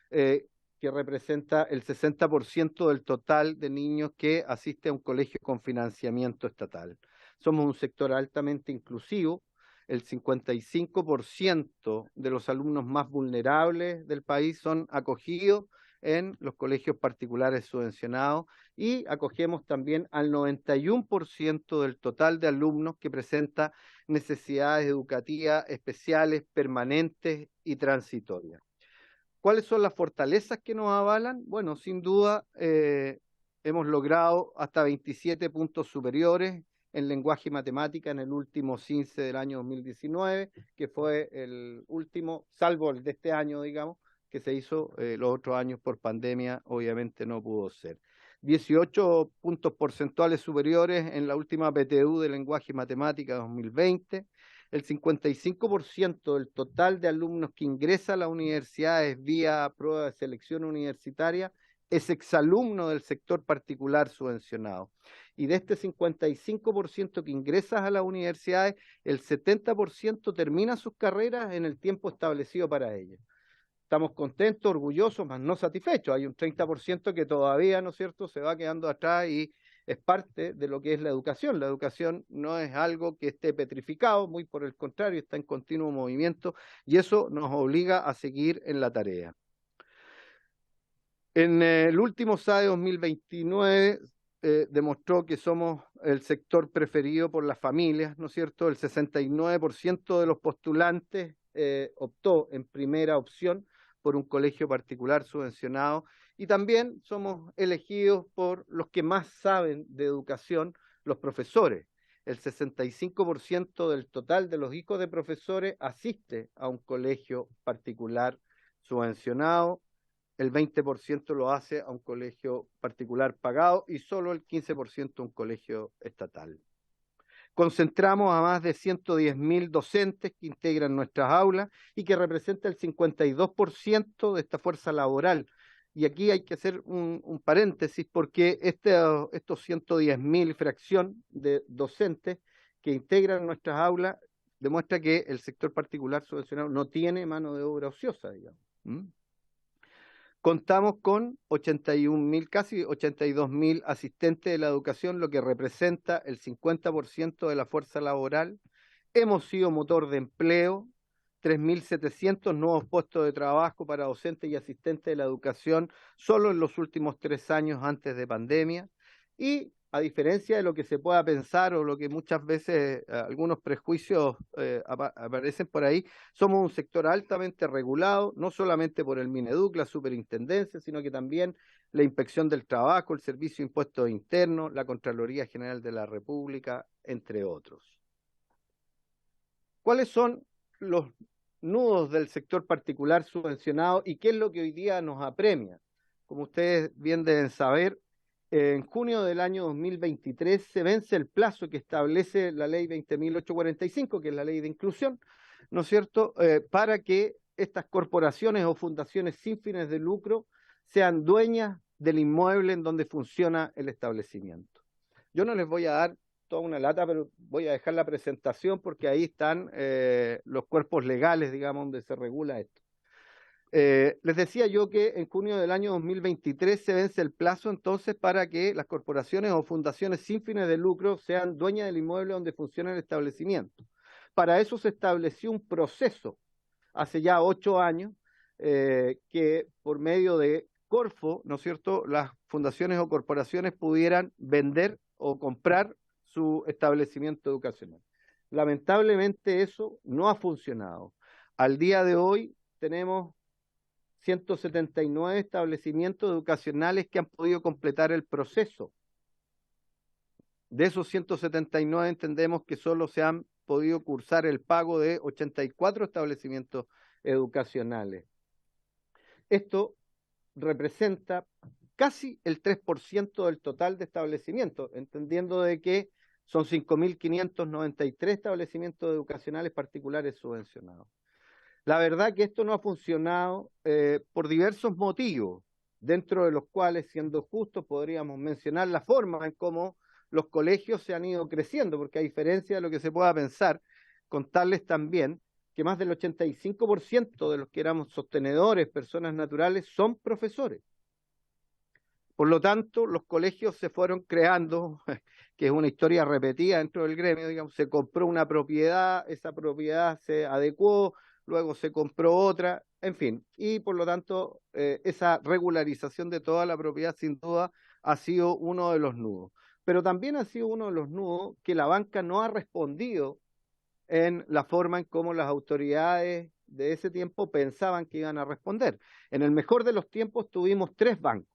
que que representa el 60% del total de niños que asiste a un colegio con financiamiento estatal. Somos un sector altamente inclusivo. El 55% de los alumnos más vulnerables del país son acogidos en los colegios particulares subvencionados y acogemos también al 91% del total de alumnos que presenta necesidades educativas especiales, permanentes y transitorias. ¿Cuáles son las fortalezas que nos avalan? Bueno, sin duda hemos logrado hasta 27 puntos superiores en lenguaje y matemática en el último CINCE del año 2019, que fue el último, salvo el de este año, digamos, que se hizo los otros años por pandemia, obviamente no pudo ser. 18 puntos porcentuales superiores en la última PTU de lenguaje y matemática 2020. El 55% del total de alumnos que ingresa a las universidades vía prueba de selección universitaria es exalumno del sector particular subvencionado. Y de este 55% que ingresa a las universidades, el 70% termina sus carreras en el tiempo establecido para ellas. Estamos contentos, orgullosos, mas no satisfechos. Hay un 30% que todavía, ¿no es cierto?, se va quedando atrás y es parte de lo que es la educación. La educación no es algo que esté petrificado, muy por el contrario, está en continuo movimiento y eso nos obliga a seguir en la tarea. En el último SAE 2029 demostró que somos el sector preferido por las familias, ¿no es cierto? El 69% de los postulantes optó en primera opción por un colegio particular subvencionado y también somos elegidos por los que más saben de educación, los profesores. El 65% del total de los hijos de profesores asiste a un colegio particular subvencionado, el 20% lo hace a un colegio particular pagado y solo el 15% a un colegio estatal. Concentramos a más de 110.000 docentes que integran nuestras aulas y que representa el 52% de esta fuerza laboral. Y aquí hay que hacer un paréntesis porque estos 110.000 fracción de docentes que integran nuestras aulas demuestra que el sector particular subvencionado no tiene mano de obra ociosa, digamos. Contamos con 81.000, casi 82.000 asistentes de la educación, lo que representa el 50% de la fuerza laboral. Hemos sido motor de empleo, 3.700 nuevos puestos de trabajo para docentes y asistentes de la educación solo en los últimos 3 años antes de pandemia. Y a diferencia de lo que se pueda pensar o lo que muchas veces algunos prejuicios aparecen por ahí, somos un sector altamente regulado, no solamente por el Mineduc, la superintendencia, sino que también la Inspección del Trabajo, el Servicio de Impuestos Internos, la Contraloría General de la República, entre otros. ¿Cuáles son los nudos del sector particular subvencionado y qué es lo que hoy día nos apremia? Como ustedes bien deben saber, en junio del año 2023 se vence el plazo que establece la ley 20.845, que es la ley de inclusión, ¿no es cierto?, para que estas corporaciones o fundaciones sin fines de lucro sean dueñas del inmueble en donde funciona el establecimiento. Yo no les voy a dar toda una lata, pero voy a dejar la presentación porque ahí están los cuerpos legales, digamos, donde se regula esto. Les decía yo que en junio del año 2023 se vence el plazo entonces para que las corporaciones o fundaciones sin fines de lucro sean dueñas del inmueble donde funciona el establecimiento. Para eso se estableció un proceso hace ya 8 años que por medio de Corfo, ¿no es cierto?, las fundaciones o corporaciones pudieran vender o comprar su establecimiento educacional. Lamentablemente eso no ha funcionado. Al día de hoy tenemos 179 establecimientos educacionales que han podido completar el proceso. De esos 179 entendemos que solo se han podido cursar el pago de 84 establecimientos educacionales. Esto representa casi el 3% del total de establecimientos, entendiendo de que son 5.593 establecimientos educacionales particulares subvencionados. La verdad que esto no ha funcionado por diversos motivos, dentro de los cuales, siendo justos, podríamos mencionar la forma en cómo los colegios se han ido creciendo, porque a diferencia de lo que se pueda pensar, contarles también que más del 85% de los que éramos sostenedores, personas naturales, son profesores. Por lo tanto, los colegios se fueron creando, que es una historia repetida dentro del gremio, digamos, se compró una propiedad, esa propiedad se adecuó, luego se compró otra, en fin, y por lo tanto, esa regularización de toda la propiedad sin duda ha sido uno de los nudos. Pero también ha sido uno de los nudos que la banca no ha respondido en la forma en cómo las autoridades de ese tiempo pensaban que iban a responder. En el mejor de los tiempos tuvimos 3 bancos,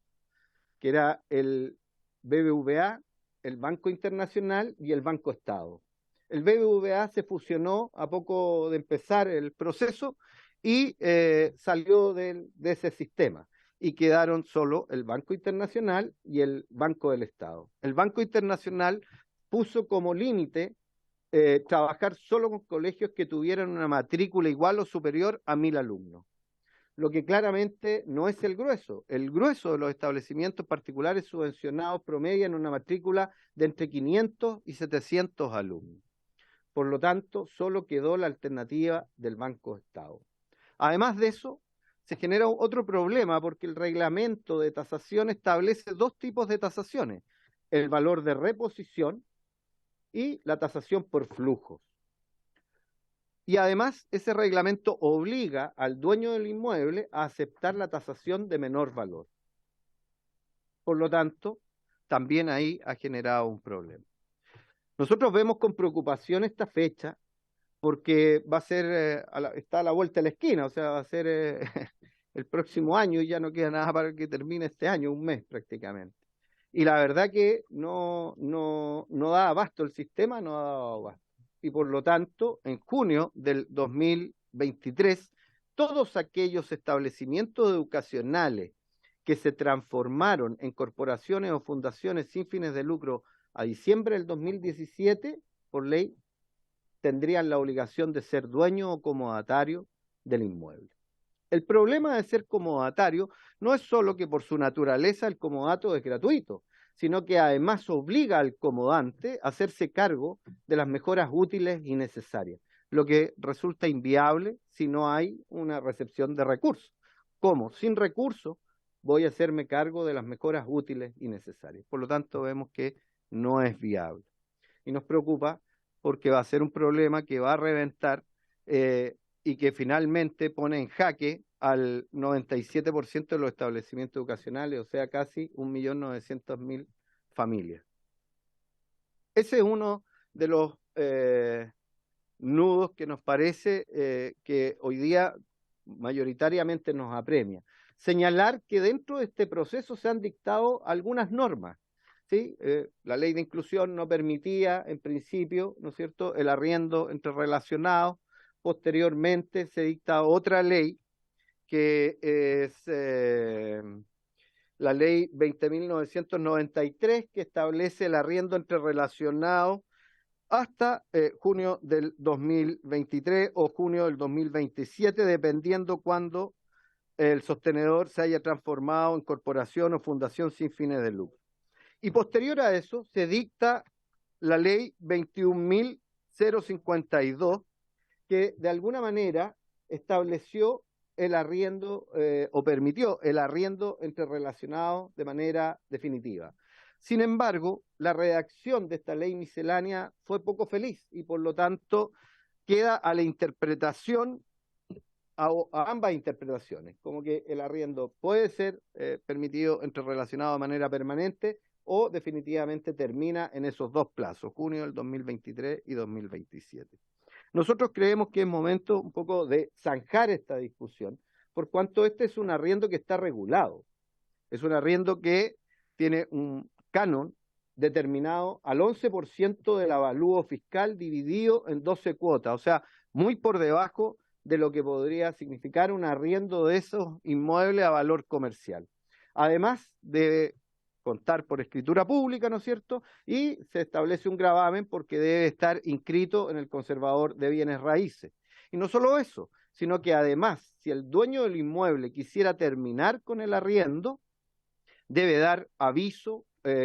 que era el BBVA, el Banco Internacional y el Banco Estado. El BBVA se fusionó a poco de empezar el proceso y salió de ese sistema y quedaron solo el Banco Internacional y el Banco del Estado. El Banco Internacional puso como límite trabajar solo con colegios que tuvieran una matrícula igual o superior a 1000 alumnos. Lo que claramente no es el grueso. El grueso de los establecimientos particulares subvencionados promedian una matrícula de entre 500 y 700 alumnos. Por lo tanto, solo quedó la alternativa del Banco Estado. Además de eso, se genera otro problema porque el reglamento de tasación establece 2 tipos de tasaciones: el valor de reposición y la tasación por flujos. Y además, ese reglamento obliga al dueño del inmueble a aceptar la tasación de menor valor. Por lo tanto, también ahí ha generado un problema. Nosotros vemos con preocupación esta fecha porque va a ser, está a la vuelta de la esquina, o sea, va a ser el próximo año y ya no queda nada para que termine este año, un mes prácticamente. Y la verdad que no da abasto, el sistema no ha dado abasto. Y por lo tanto, en junio del 2023, todos aquellos establecimientos educacionales que se transformaron en corporaciones o fundaciones sin fines de lucro a diciembre del 2017, por ley, tendrían la obligación de ser dueño o comodatario del inmueble. El problema de ser comodatario no es solo que por su naturaleza el comodato es gratuito, sino que además obliga al comodante a hacerse cargo de las mejoras útiles y necesarias, lo que resulta inviable si no hay una recepción de recursos. ¿Cómo? Sin recursos voy a hacerme cargo de las mejoras útiles y necesarias. Por lo tanto, vemos que no es viable. Y nos preocupa porque va a ser un problema que va a reventar y que finalmente pone en jaque al 97% de los establecimientos educacionales, o sea, casi 1.900.000 familias. Ese es uno de los nudos que nos parece que hoy día mayoritariamente nos apremia. Señalar que dentro de este proceso se han dictado algunas normas. ¿Sí? La ley de inclusión no permitía, en principio, ¿no es cierto?, el arriendo entre relacionados. Posteriormente se dicta otra ley, que es la ley 20.993, que establece el arriendo entre relacionados hasta junio del 2023 o junio del 2027, dependiendo cuando el sostenedor se haya transformado en corporación o fundación sin fines de lucro. Y posterior a eso se dicta la ley 21.052, que de alguna manera estableció el arriendo o permitió el arriendo entre relacionados de manera definitiva. Sin embargo, la redacción de esta ley miscelánea fue poco feliz y por lo tanto queda a la interpretación, a ambas interpretaciones, como que el arriendo puede ser permitido entre relacionados de manera permanente o definitivamente termina en esos 2 plazos, junio del 2023 y 2027. Nosotros creemos que es momento un poco de zanjar esta discusión, por cuanto este es un arriendo que está regulado. Es un arriendo que tiene un canon determinado al 11% del avalúo fiscal dividido en 12 cuotas, o sea, muy por debajo de lo que podría significar un arriendo de esos inmuebles a valor comercial. Además de contar por escritura pública, ¿no es cierto? Y se establece un gravamen porque debe estar inscrito en el conservador de bienes raíces. Y no solo eso, sino que además, si el dueño del inmueble quisiera terminar con el arriendo, debe dar aviso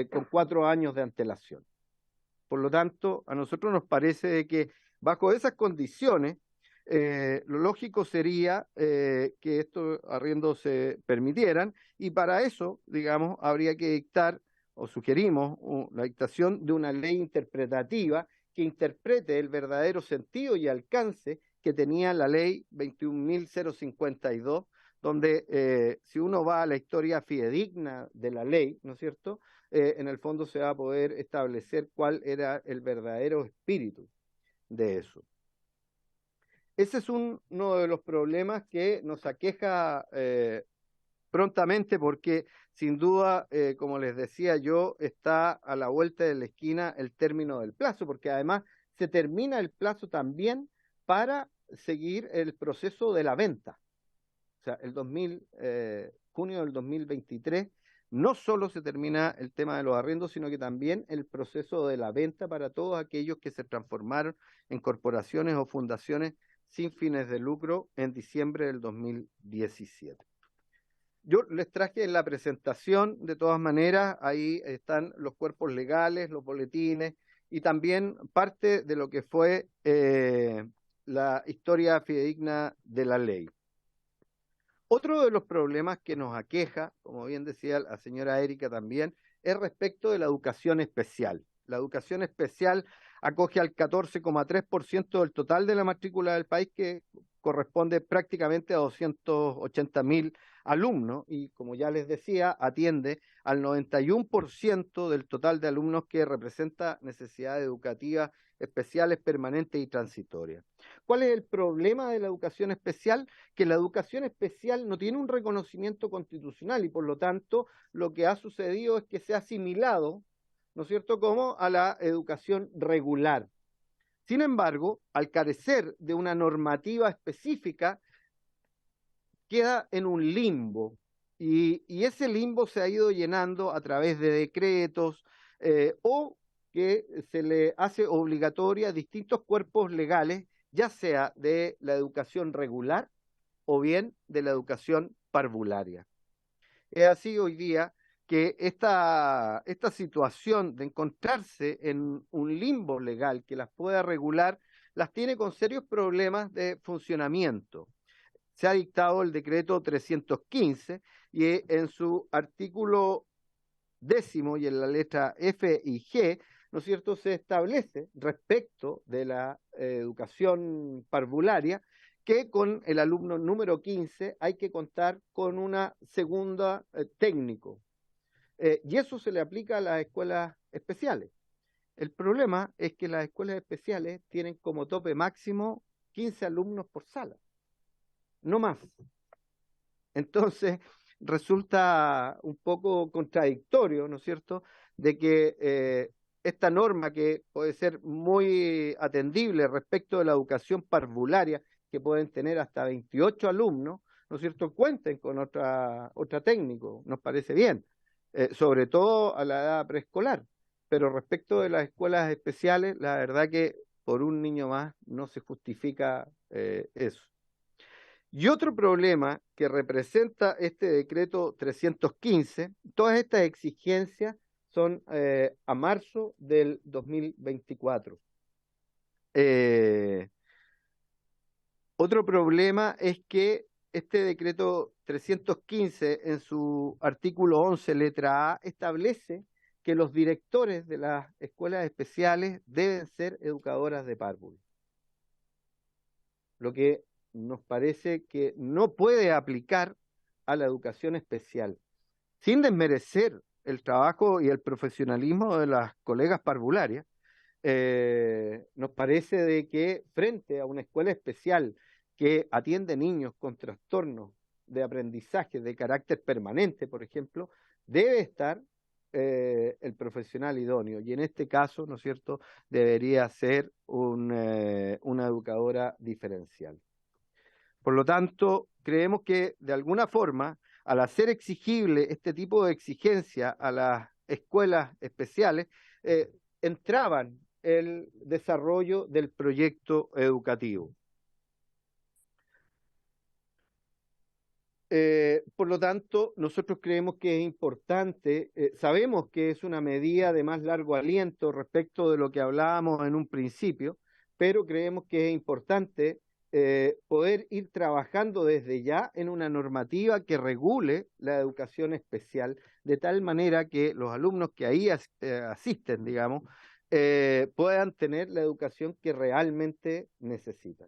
con 4 años de antelación. Por lo tanto, a nosotros nos parece que bajo esas condiciones, lo lógico sería que estos arriendos se permitieran, y para eso, digamos, habría que dictar, o sugerimos, la dictación de una ley interpretativa que interprete el verdadero sentido y alcance que tenía la ley 21.052, donde si uno va a la historia fidedigna de la ley, ¿no es cierto?, en el fondo se va a poder establecer cuál era el verdadero espíritu de eso. Ese es uno de los problemas que nos aqueja prontamente, porque sin duda, como les decía yo, está a la vuelta de la esquina el término del plazo, porque además se termina el plazo también para seguir el proceso de la venta. O sea, junio del 2023, no solo se termina el tema de los arriendos, sino que también el proceso de la venta para todos aquellos que se transformaron en corporaciones o fundaciones sin fines de lucro en diciembre del 2017. Yo les traje en la presentación, de todas maneras, ahí están los cuerpos legales, los boletines, y también parte de lo que fue la historia fidedigna de la ley. Otro de los problemas que nos aqueja, como bien decía la señora Erika también, es respecto de la educación especial. La educación especial acoge al 14,3% del total de la matrícula del país, que corresponde prácticamente a 280.000 alumnos, y como ya les decía, atiende al 91% del total de alumnos que representa necesidades educativas especiales, permanentes y transitorias. ¿Cuál es el problema de la educación especial? Que la educación especial no tiene un reconocimiento constitucional, y por lo tanto lo que ha sucedido es que se ha asimilado, ¿no es cierto?, como a la educación regular. Sin embargo, al carecer de una normativa específica, queda en un limbo, y ese limbo se ha ido llenando a través de decretos o que se le hace obligatoria a distintos cuerpos legales, ya sea de la educación regular o bien de la educación parvularia. Es así hoy día que esta situación de encontrarse en un limbo legal que las pueda regular, las tiene con serios problemas de funcionamiento. Se ha dictado el decreto 315 y en su artículo 10º y en la letra F y G, ¿no es cierto?, se establece respecto de la educación parvularia que con el alumno número 15 hay que contar con una segunda técnico. Y eso se le aplica a las escuelas especiales. El problema es que las escuelas especiales tienen como tope máximo 15 alumnos por sala, no más. Entonces, resulta un poco contradictorio, ¿no es cierto?, de que esta norma, que puede ser muy atendible respecto de la educación parvularia, que pueden tener hasta 28 alumnos, ¿no es cierto?, cuenten con otra técnico, nos parece bien, sobre todo a la edad preescolar. Pero respecto de las escuelas especiales, la verdad que por un niño más no se justifica eso. Y otro problema que representa este decreto 315, todas estas exigencias son a marzo del 2024. Otro problema es que este decreto 315, en su artículo 11, letra A, establece que los directores de las escuelas especiales deben ser educadoras de párvulos, lo que nos parece que no puede aplicar a la educación especial, sin desmerecer el trabajo y el profesionalismo de las colegas parvularias. Nos parece de que frente a una escuela especial que atiende niños con trastornos de aprendizaje de carácter permanente, por ejemplo, debe estar el profesional idóneo, y en este caso, ¿no es cierto?, debería ser una educadora diferencial. Por lo tanto, creemos que de alguna forma, al hacer exigible este tipo de exigencia a las escuelas especiales, entraban el desarrollo del proyecto educativo. Por lo tanto, nosotros creemos que es importante, sabemos que es una medida de más largo aliento respecto de lo que hablábamos en un principio, pero creemos que es importante poder ir trabajando desde ya en una normativa que regule la educación especial, de tal manera que los alumnos que ahí asisten, digamos, puedan tener la educación que realmente necesitan.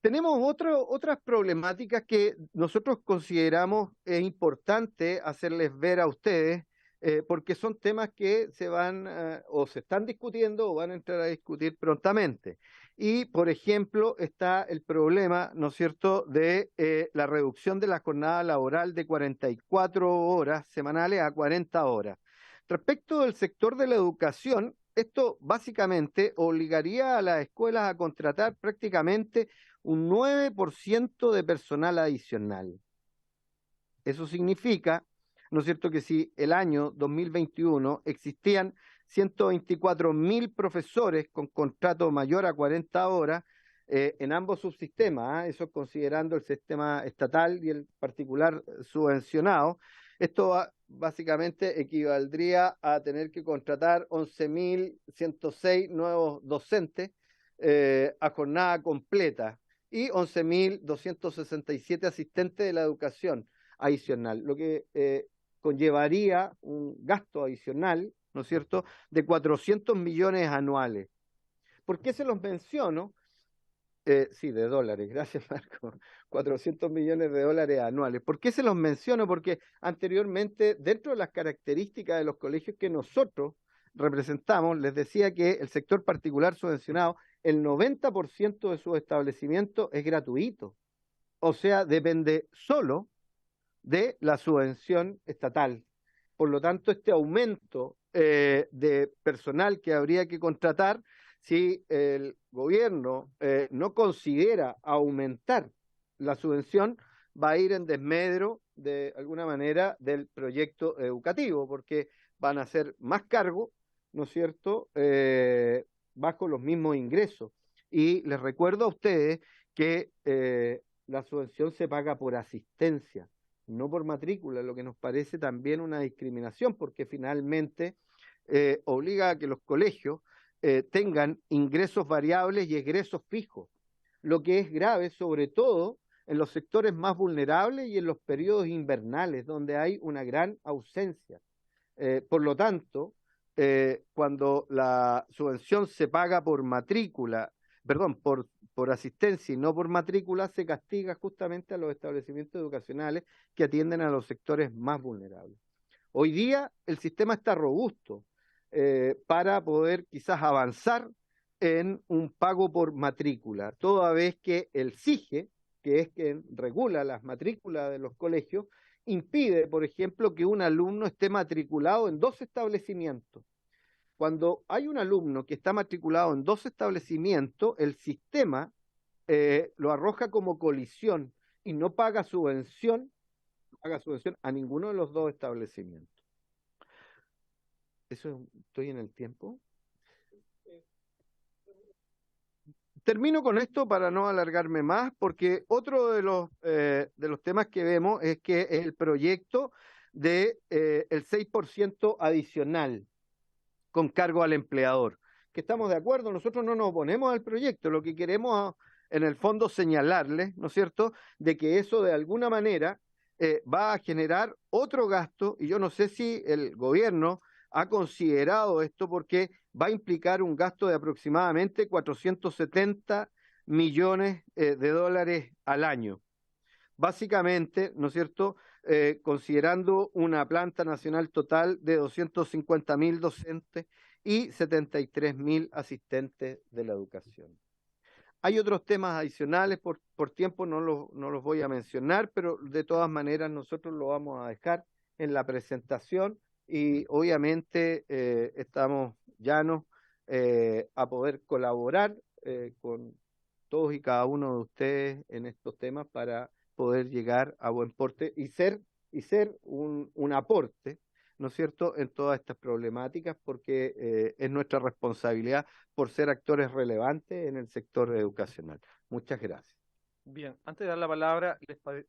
Tenemos otras problemáticas que nosotros consideramos importante hacerles ver a ustedes, porque son temas que se van o se están discutiendo o van a entrar a discutir prontamente. Y, por ejemplo, está el problema, ¿no es cierto?, de la reducción de la jornada laboral de 44 horas semanales a 40 horas. Respecto del sector de la educación, esto básicamente obligaría a las escuelas a contratar prácticamente un 9% de personal adicional. Eso significa, ¿no es cierto?, que si el año 2021 existían 124.000 profesores con contrato mayor a 40 horas en ambos subsistemas, eso considerando el sistema estatal y el particular subvencionado, esto básicamente equivaldría a tener que contratar 11.106 nuevos docentes a jornada completa y 11.267 asistentes de la educación adicional, lo que conllevaría un gasto adicional, ¿no es cierto?, de 400 millones anuales. ¿Por qué se los menciono? Sí, de dólares, gracias Marco, 400 millones de dólares anuales. ¿Por qué se los menciono? Porque anteriormente, dentro de las características de los colegios que nosotros representamos, les decía que el sector particular subvencionado, el 90% de sus establecimientos es gratuito, o sea, depende solo de la subvención estatal. Por lo tanto, este aumento de personal que habría que contratar, si el gobierno no considera aumentar la subvención, va a ir en desmedro, de alguna manera, del proyecto educativo, porque van a ser más cargos, ¿no es cierto?, bajo los mismos ingresos. Y les recuerdo a ustedes que la subvención se paga por asistencia, no por matrícula, lo que nos parece también una discriminación, porque finalmente obliga a que los colegios tengan ingresos variables y egresos fijos, lo que es grave sobre todo en los sectores más vulnerables y en los periodos invernales, donde hay una gran ausencia. Por lo tanto, cuando la subvención se paga por matrícula, perdón, por asistencia y no por matrícula, se castiga justamente a los establecimientos educacionales que atienden a los sectores más vulnerables. Hoy día el sistema está robusto para poder quizás avanzar en un pago por matrícula, toda vez que el SIGE, que es quien regula las matrículas de los colegios, impide, por ejemplo, que un alumno esté matriculado en 2 establecimientos. Cuando hay un alumno que está matriculado en 2 establecimientos, el sistema lo arroja como colisión y no paga subvención a ninguno de los 2 establecimientos. ¿Eso estoy en el tiempo? Termino con esto para no alargarme más, porque otro de los temas que vemos es que el proyecto de el 6% adicional con cargo al empleador, que estamos de acuerdo, nosotros no nos oponemos al proyecto, lo que queremos en el fondo señalarles, ¿no es cierto?, de que eso de alguna manera va a generar otro gasto, y yo no sé si el gobierno ha considerado esto, porque va a implicar un gasto de aproximadamente 470 millones de dólares al año. Básicamente, ¿no es cierto?, considerando una planta nacional total de 250.000 docentes y 73.000 asistentes de la educación. Hay otros temas adicionales, por tiempo no los voy a mencionar, pero de todas maneras nosotros lo vamos a dejar en la presentación y obviamente estamos llanos a poder colaborar con todos y cada uno de ustedes en estos temas para poder llegar a buen porte y ser un aporte, ¿no es cierto?, en todas estas problemáticas, porque es nuestra responsabilidad por ser actores relevantes en el sector educacional. Muchas gracias. Bien, antes de dar la palabra,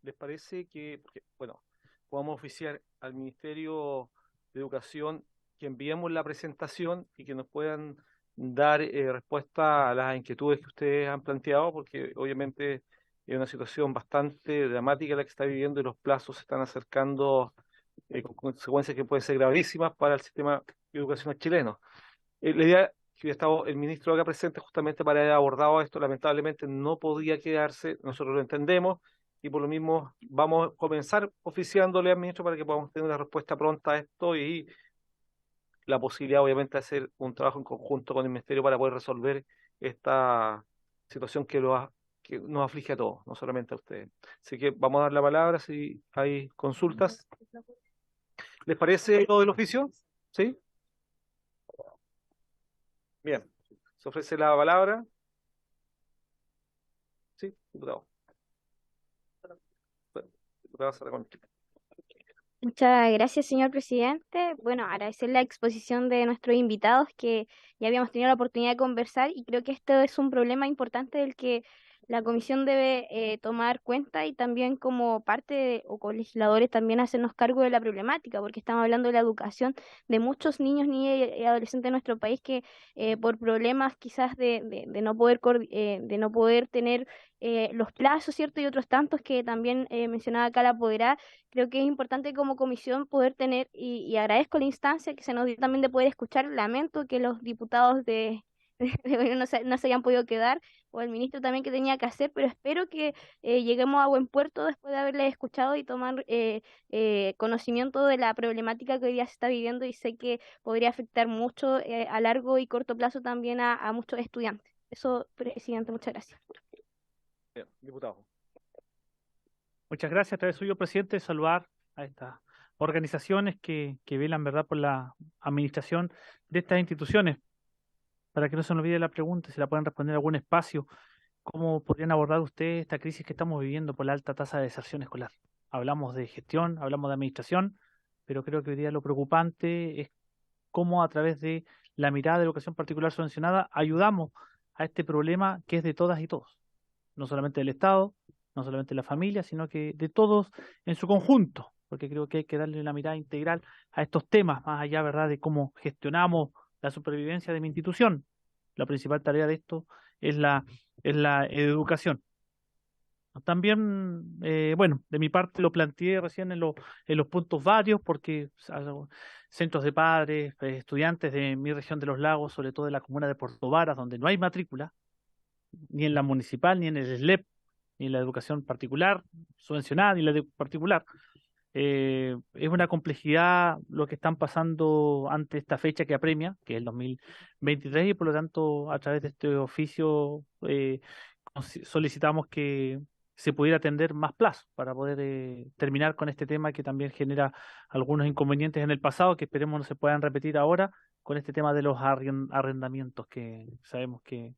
¿les parece que, bueno, podamos oficiar al Ministerio de Educación que enviemos la presentación y que nos puedan dar respuesta a las inquietudes que ustedes han planteado, porque obviamente es una situación bastante dramática la que está viviendo y los plazos se están acercando con consecuencias que pueden ser gravísimas para el sistema educacional chileno. La idea que hubiera estado el ministro acá presente justamente para haber abordado esto, lamentablemente no podía quedarse, nosotros lo entendemos, y por lo mismo vamos a comenzar oficiándole al ministro para que podamos tener una respuesta pronta a esto y la posibilidad obviamente de hacer un trabajo en conjunto con el ministerio para poder resolver esta situación que nos aflige a todos, no solamente a ustedes. Así que vamos a dar la palabra si hay consultas. ¿Les parece lo del oficio? ¿Sí? Bien. Se ofrece la palabra. Sí, diputado. Diputada Sarraconchi. Muchas gracias, señor presidente. Bueno, agradecer la exposición de nuestros invitados que ya habíamos tenido la oportunidad de conversar y creo que esto es un problema importante del que la comisión debe tomar cuenta y también como o colegisladores también hacernos cargo de la problemática, porque estamos hablando de la educación de muchos niños, niñas y adolescentes de nuestro país que por problemas quizás de no poder de no poder tener los plazos, ¿cierto? Y otros tantos que también mencionaba acá la apoderada. Creo que es importante como comisión poder tener, y agradezco la instancia que se nos dio también de poder escuchar. Lamento que los diputados de no se hayan podido quedar, o el ministro también que tenía que hacer, pero espero que lleguemos a buen puerto después de haberles escuchado y tomar conocimiento de la problemática que hoy día se está viviendo y sé que podría afectar mucho a largo y corto plazo también a muchos estudiantes. Eso, presidente, muchas gracias. Bien, diputado. Muchas gracias. A través suyo, presidente, saludar a estas organizaciones que velan, ¿verdad?, por la administración de estas instituciones. Para que no se nos olvide la pregunta, si la pueden responder en algún espacio, ¿cómo podrían abordar ustedes esta crisis que estamos viviendo por la alta tasa de deserción escolar? Hablamos de gestión, hablamos de administración, pero creo que hoy día lo preocupante es cómo a través de la mirada de educación particular subvencionada ayudamos a este problema que es de todas y todos, no solamente del Estado, no solamente de la familia, sino que de todos en su conjunto, porque creo que hay que darle una mirada integral a estos temas, más allá, ¿verdad?, de cómo gestionamos la supervivencia de mi institución. La principal tarea de esto es la educación. También, bueno, de mi parte lo planteé recién en los puntos varios, porque centros de padres, estudiantes de mi región de los lagos, sobre todo de la comuna de Puerto Varas, donde no hay matrícula, ni en la municipal, ni en el SLEP, ni en la educación particular, subvencionada, ni la de particular. Es una complejidad lo que están pasando ante esta fecha que apremia, que es el 2023, y por lo tanto, a través de este oficio solicitamos que se pudiera atender más plazos para poder terminar con este tema que también genera algunos inconvenientes en el pasado, que esperemos no se puedan repetir ahora con este tema de los arrendamientos, que sabemos que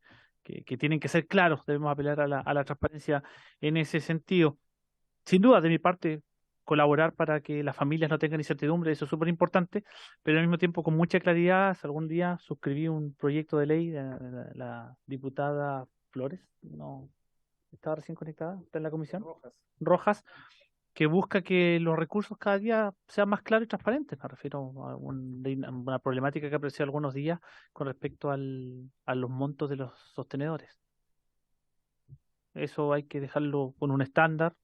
tienen que ser claros. Debemos apelar a la transparencia en ese sentido. Sin duda, de mi parte, colaborar para que las familias no tengan incertidumbre, eso es súper importante, pero al mismo tiempo con mucha claridad. Algún día suscribí un proyecto de ley de la diputada Flores, no estaba recién conectada, está en la comisión, Rojas, que busca que los recursos cada día sean más claros y transparentes. Me refiero a una problemática que apareció algunos días con respecto a los montos de los sostenedores. Eso hay que dejarlo con un estándar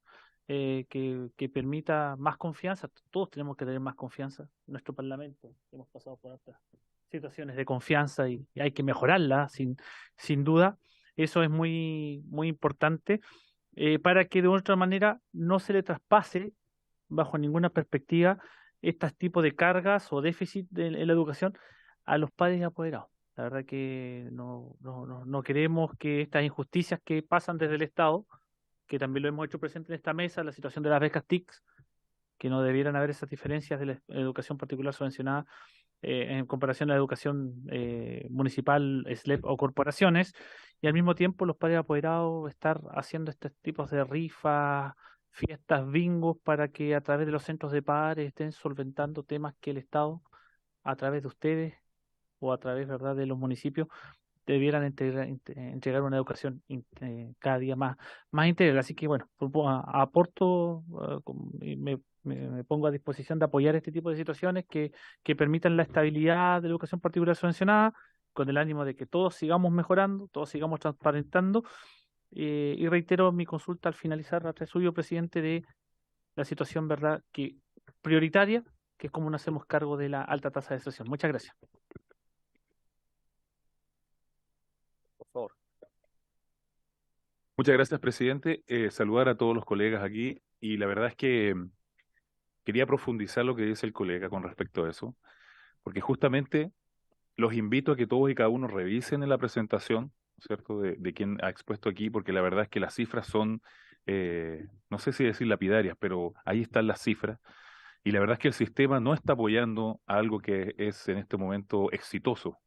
que permita más confianza. Todos tenemos que tener más confianza en nuestro Parlamento. Hemos pasado por otras situaciones de confianza y hay que mejorarla, sin duda. Eso es muy, muy importante para que de otra manera no se le traspase bajo ninguna perspectiva estos tipos de cargas o déficit en la educación a los padres y apoderados. La verdad que no queremos que estas injusticias que pasan desde el Estado, que también lo hemos hecho presente en esta mesa, la situación de las becas TICS, que no debieran haber esas diferencias de la educación particular subvencionada en comparación a la educación municipal, SLEP o corporaciones, y al mismo tiempo los padres apoderados estar haciendo estos tipos de rifas, fiestas, bingos, para que a través de los centros de padres estén solventando temas que el Estado, a través de ustedes o a través, ¿verdad?, de los municipios, debieran entregar una educación cada día más integral. Así que, bueno, aporto y me pongo a disposición de apoyar este tipo de situaciones que permitan la estabilidad de la educación particular subvencionada con el ánimo de que todos sigamos mejorando, todos sigamos transparentando, y reitero mi consulta al finalizar a través suyo, presidente, de la situación, ¿verdad?, que prioritaria, que es cómo nos hacemos cargo de la alta tasa de deserción. Muchas gracias. Por favor. Muchas gracias, presidente. Saludar a todos los colegas aquí y la verdad es que quería profundizar lo que dice el colega con respecto a eso, porque justamente los invito a que todos y cada uno revisen en la presentación, ¿cierto?, de quien ha expuesto aquí, porque la verdad es que las cifras son, no sé si decir lapidarias, pero ahí están las cifras. Y la verdad es que el sistema no está apoyando a algo que es en este momento exitoso,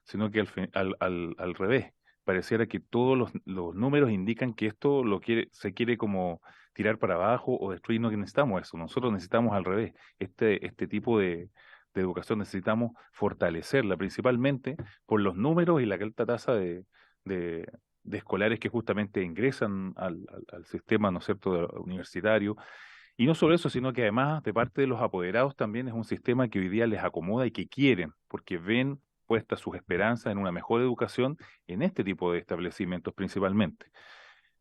sino que al revés. Pareciera que todos los números indican que esto se quiere como tirar para abajo o destruir. No necesitamos eso. Nosotros necesitamos al revés. Este tipo de educación necesitamos fortalecerla, principalmente por los números y la alta tasa de escolares que justamente ingresan al sistema, ¿no es cierto?, universitario. Y no solo eso, sino que además de parte de los apoderados también es un sistema que hoy día les acomoda y que quieren, porque ven puestas sus esperanzas en una mejor educación en este tipo de establecimientos principalmente.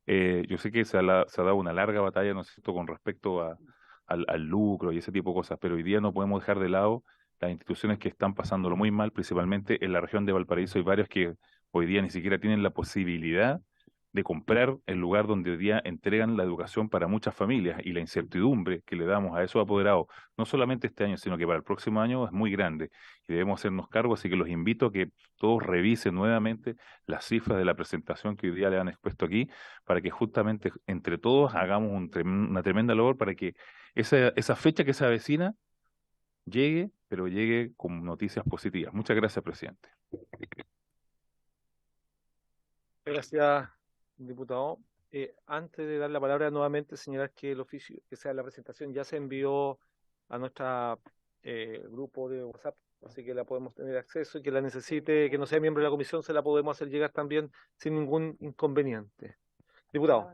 Yo sé que se ha dado una larga batalla, ¿no es cierto?, con respecto al lucro y ese tipo de cosas, pero hoy día no podemos dejar de lado las instituciones que están pasándolo muy mal, principalmente en la región de Valparaíso. Hay varios que hoy día ni siquiera tienen la posibilidad de comprar el lugar donde hoy día entregan la educación para muchas familias, y la incertidumbre que le damos a esos apoderados, no solamente este año, sino que para el próximo año, es muy grande y debemos hacernos cargo. Así que los invito a que todos revisen nuevamente las cifras de la presentación que hoy día le han expuesto aquí, para que justamente entre todos hagamos una tremenda labor para que esa fecha que se avecina llegue, pero llegue con noticias positivas. Muchas gracias, presidente. Gracias, diputado. Antes de dar la palabra nuevamente, señalar que la presentación ya se envió a nuestro grupo de WhatsApp, así que la podemos tener acceso, y que la necesite, que no sea miembro de la comisión, se la podemos hacer llegar también sin ningún inconveniente. Diputado.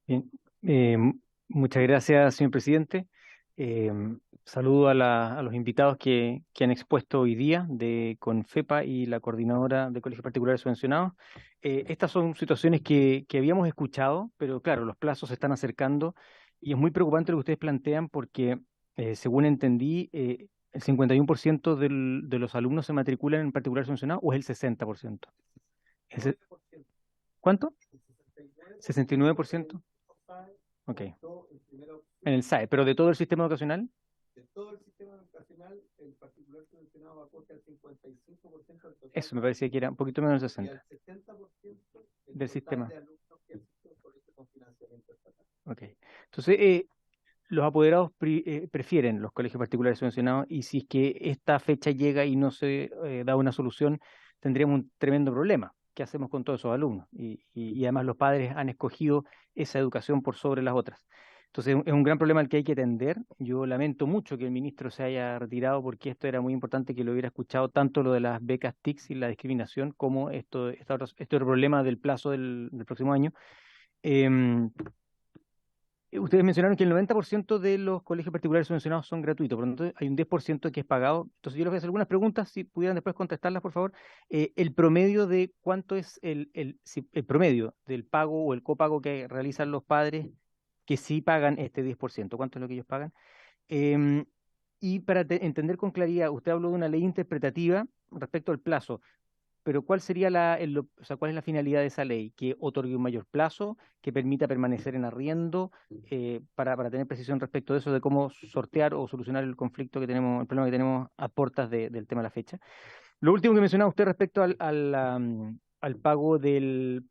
Bien, muchas gracias, señor presidente. Saludo a los invitados que han expuesto hoy día de CONFEPA y la coordinadora de colegios particulares subvencionados. Estas son situaciones que habíamos escuchado, pero claro, los plazos se están acercando y es muy preocupante lo que ustedes plantean, porque según entendí, el 51% de los alumnos se matriculan en particular subvencionado, ¿o es el 60%? ¿Cuánto? 69%. Ok. En el SAE, pero de todo el sistema educacional. De todo el sistema educacional, el particular subvencionado acoge al 55% del total. Eso me parecía que era un poquito menos del 60%. Y al 70% del sistema. De alumnos que asisten al colegio con financiamiento estatal. Ok. Entonces, los apoderados prefieren los colegios particulares subvencionados, y si es que esta fecha llega y no se da una solución, tendríamos un tremendo problema. ¿Qué hacemos con todos esos alumnos? Y además los padres han escogido esa educación por sobre las otras. Entonces es un gran problema al que hay que atender. Yo lamento mucho que el ministro se haya retirado, porque esto era muy importante que lo hubiera escuchado, tanto lo de las becas TICS y la discriminación, como este otro problema del plazo del próximo año. Ustedes mencionaron que el 90% de los colegios particulares subvencionados son gratuitos, por lo tanto hay un 10% que es pagado. Entonces yo les voy a hacer algunas preguntas, si pudieran después contestarlas, por favor. El promedio de cuánto es el promedio del pago o el copago que realizan los padres que sí pagan este 10%, ¿cuánto es lo que ellos pagan? Y para entender con claridad, usted habló de una ley interpretativa respecto al plazo, pero ¿cuál sería cuál es la finalidad de esa ley? ¿Que otorgue un mayor plazo, que permita permanecer en arriendo, para tener precisión respecto de eso, de cómo sortear o solucionar el conflicto que tenemos, el problema que tenemos a puertas del tema de la fecha? Lo último que mencionaba usted respecto al pago del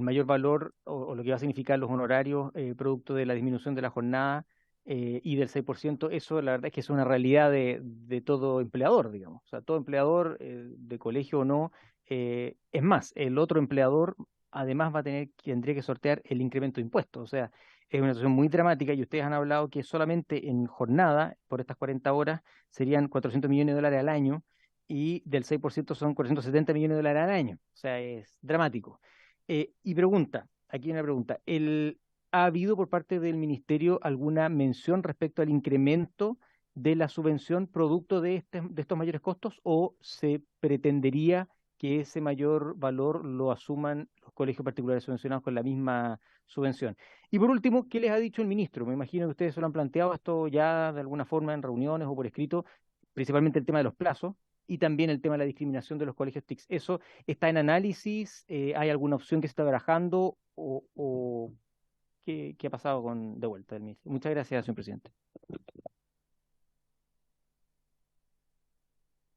mayor valor, o lo que va a significar los honorarios producto de la disminución de la jornada y del 6%, eso la verdad es que es una realidad de todo empleador, digamos. O sea, todo empleador, de colegio o no, es más, el otro empleador además tendría que sortear el incremento de impuestos. O sea, es una situación muy dramática, y ustedes han hablado que solamente en jornada, por estas 40 horas, serían $400 millones al año, y del 6% son $470 millones al año. O sea, es dramático. Y aquí hay una pregunta. ¿ha habido por parte del Ministerio alguna mención respecto al incremento de la subvención producto de estos mayores costos, o se pretendería que ese mayor valor lo asuman los colegios particulares subvencionados con la misma subvención? Y por último, ¿qué les ha dicho el ministro? Me imagino que ustedes se lo han planteado esto ya de alguna forma en reuniones o por escrito, principalmente el tema de los plazos y también el tema de la discriminación de los colegios TICS. ¿Eso está en análisis? ¿Hay alguna opción que se está barajando? ¿O qué ha pasado de vuelta del ministro? Muchas gracias, señor presidente.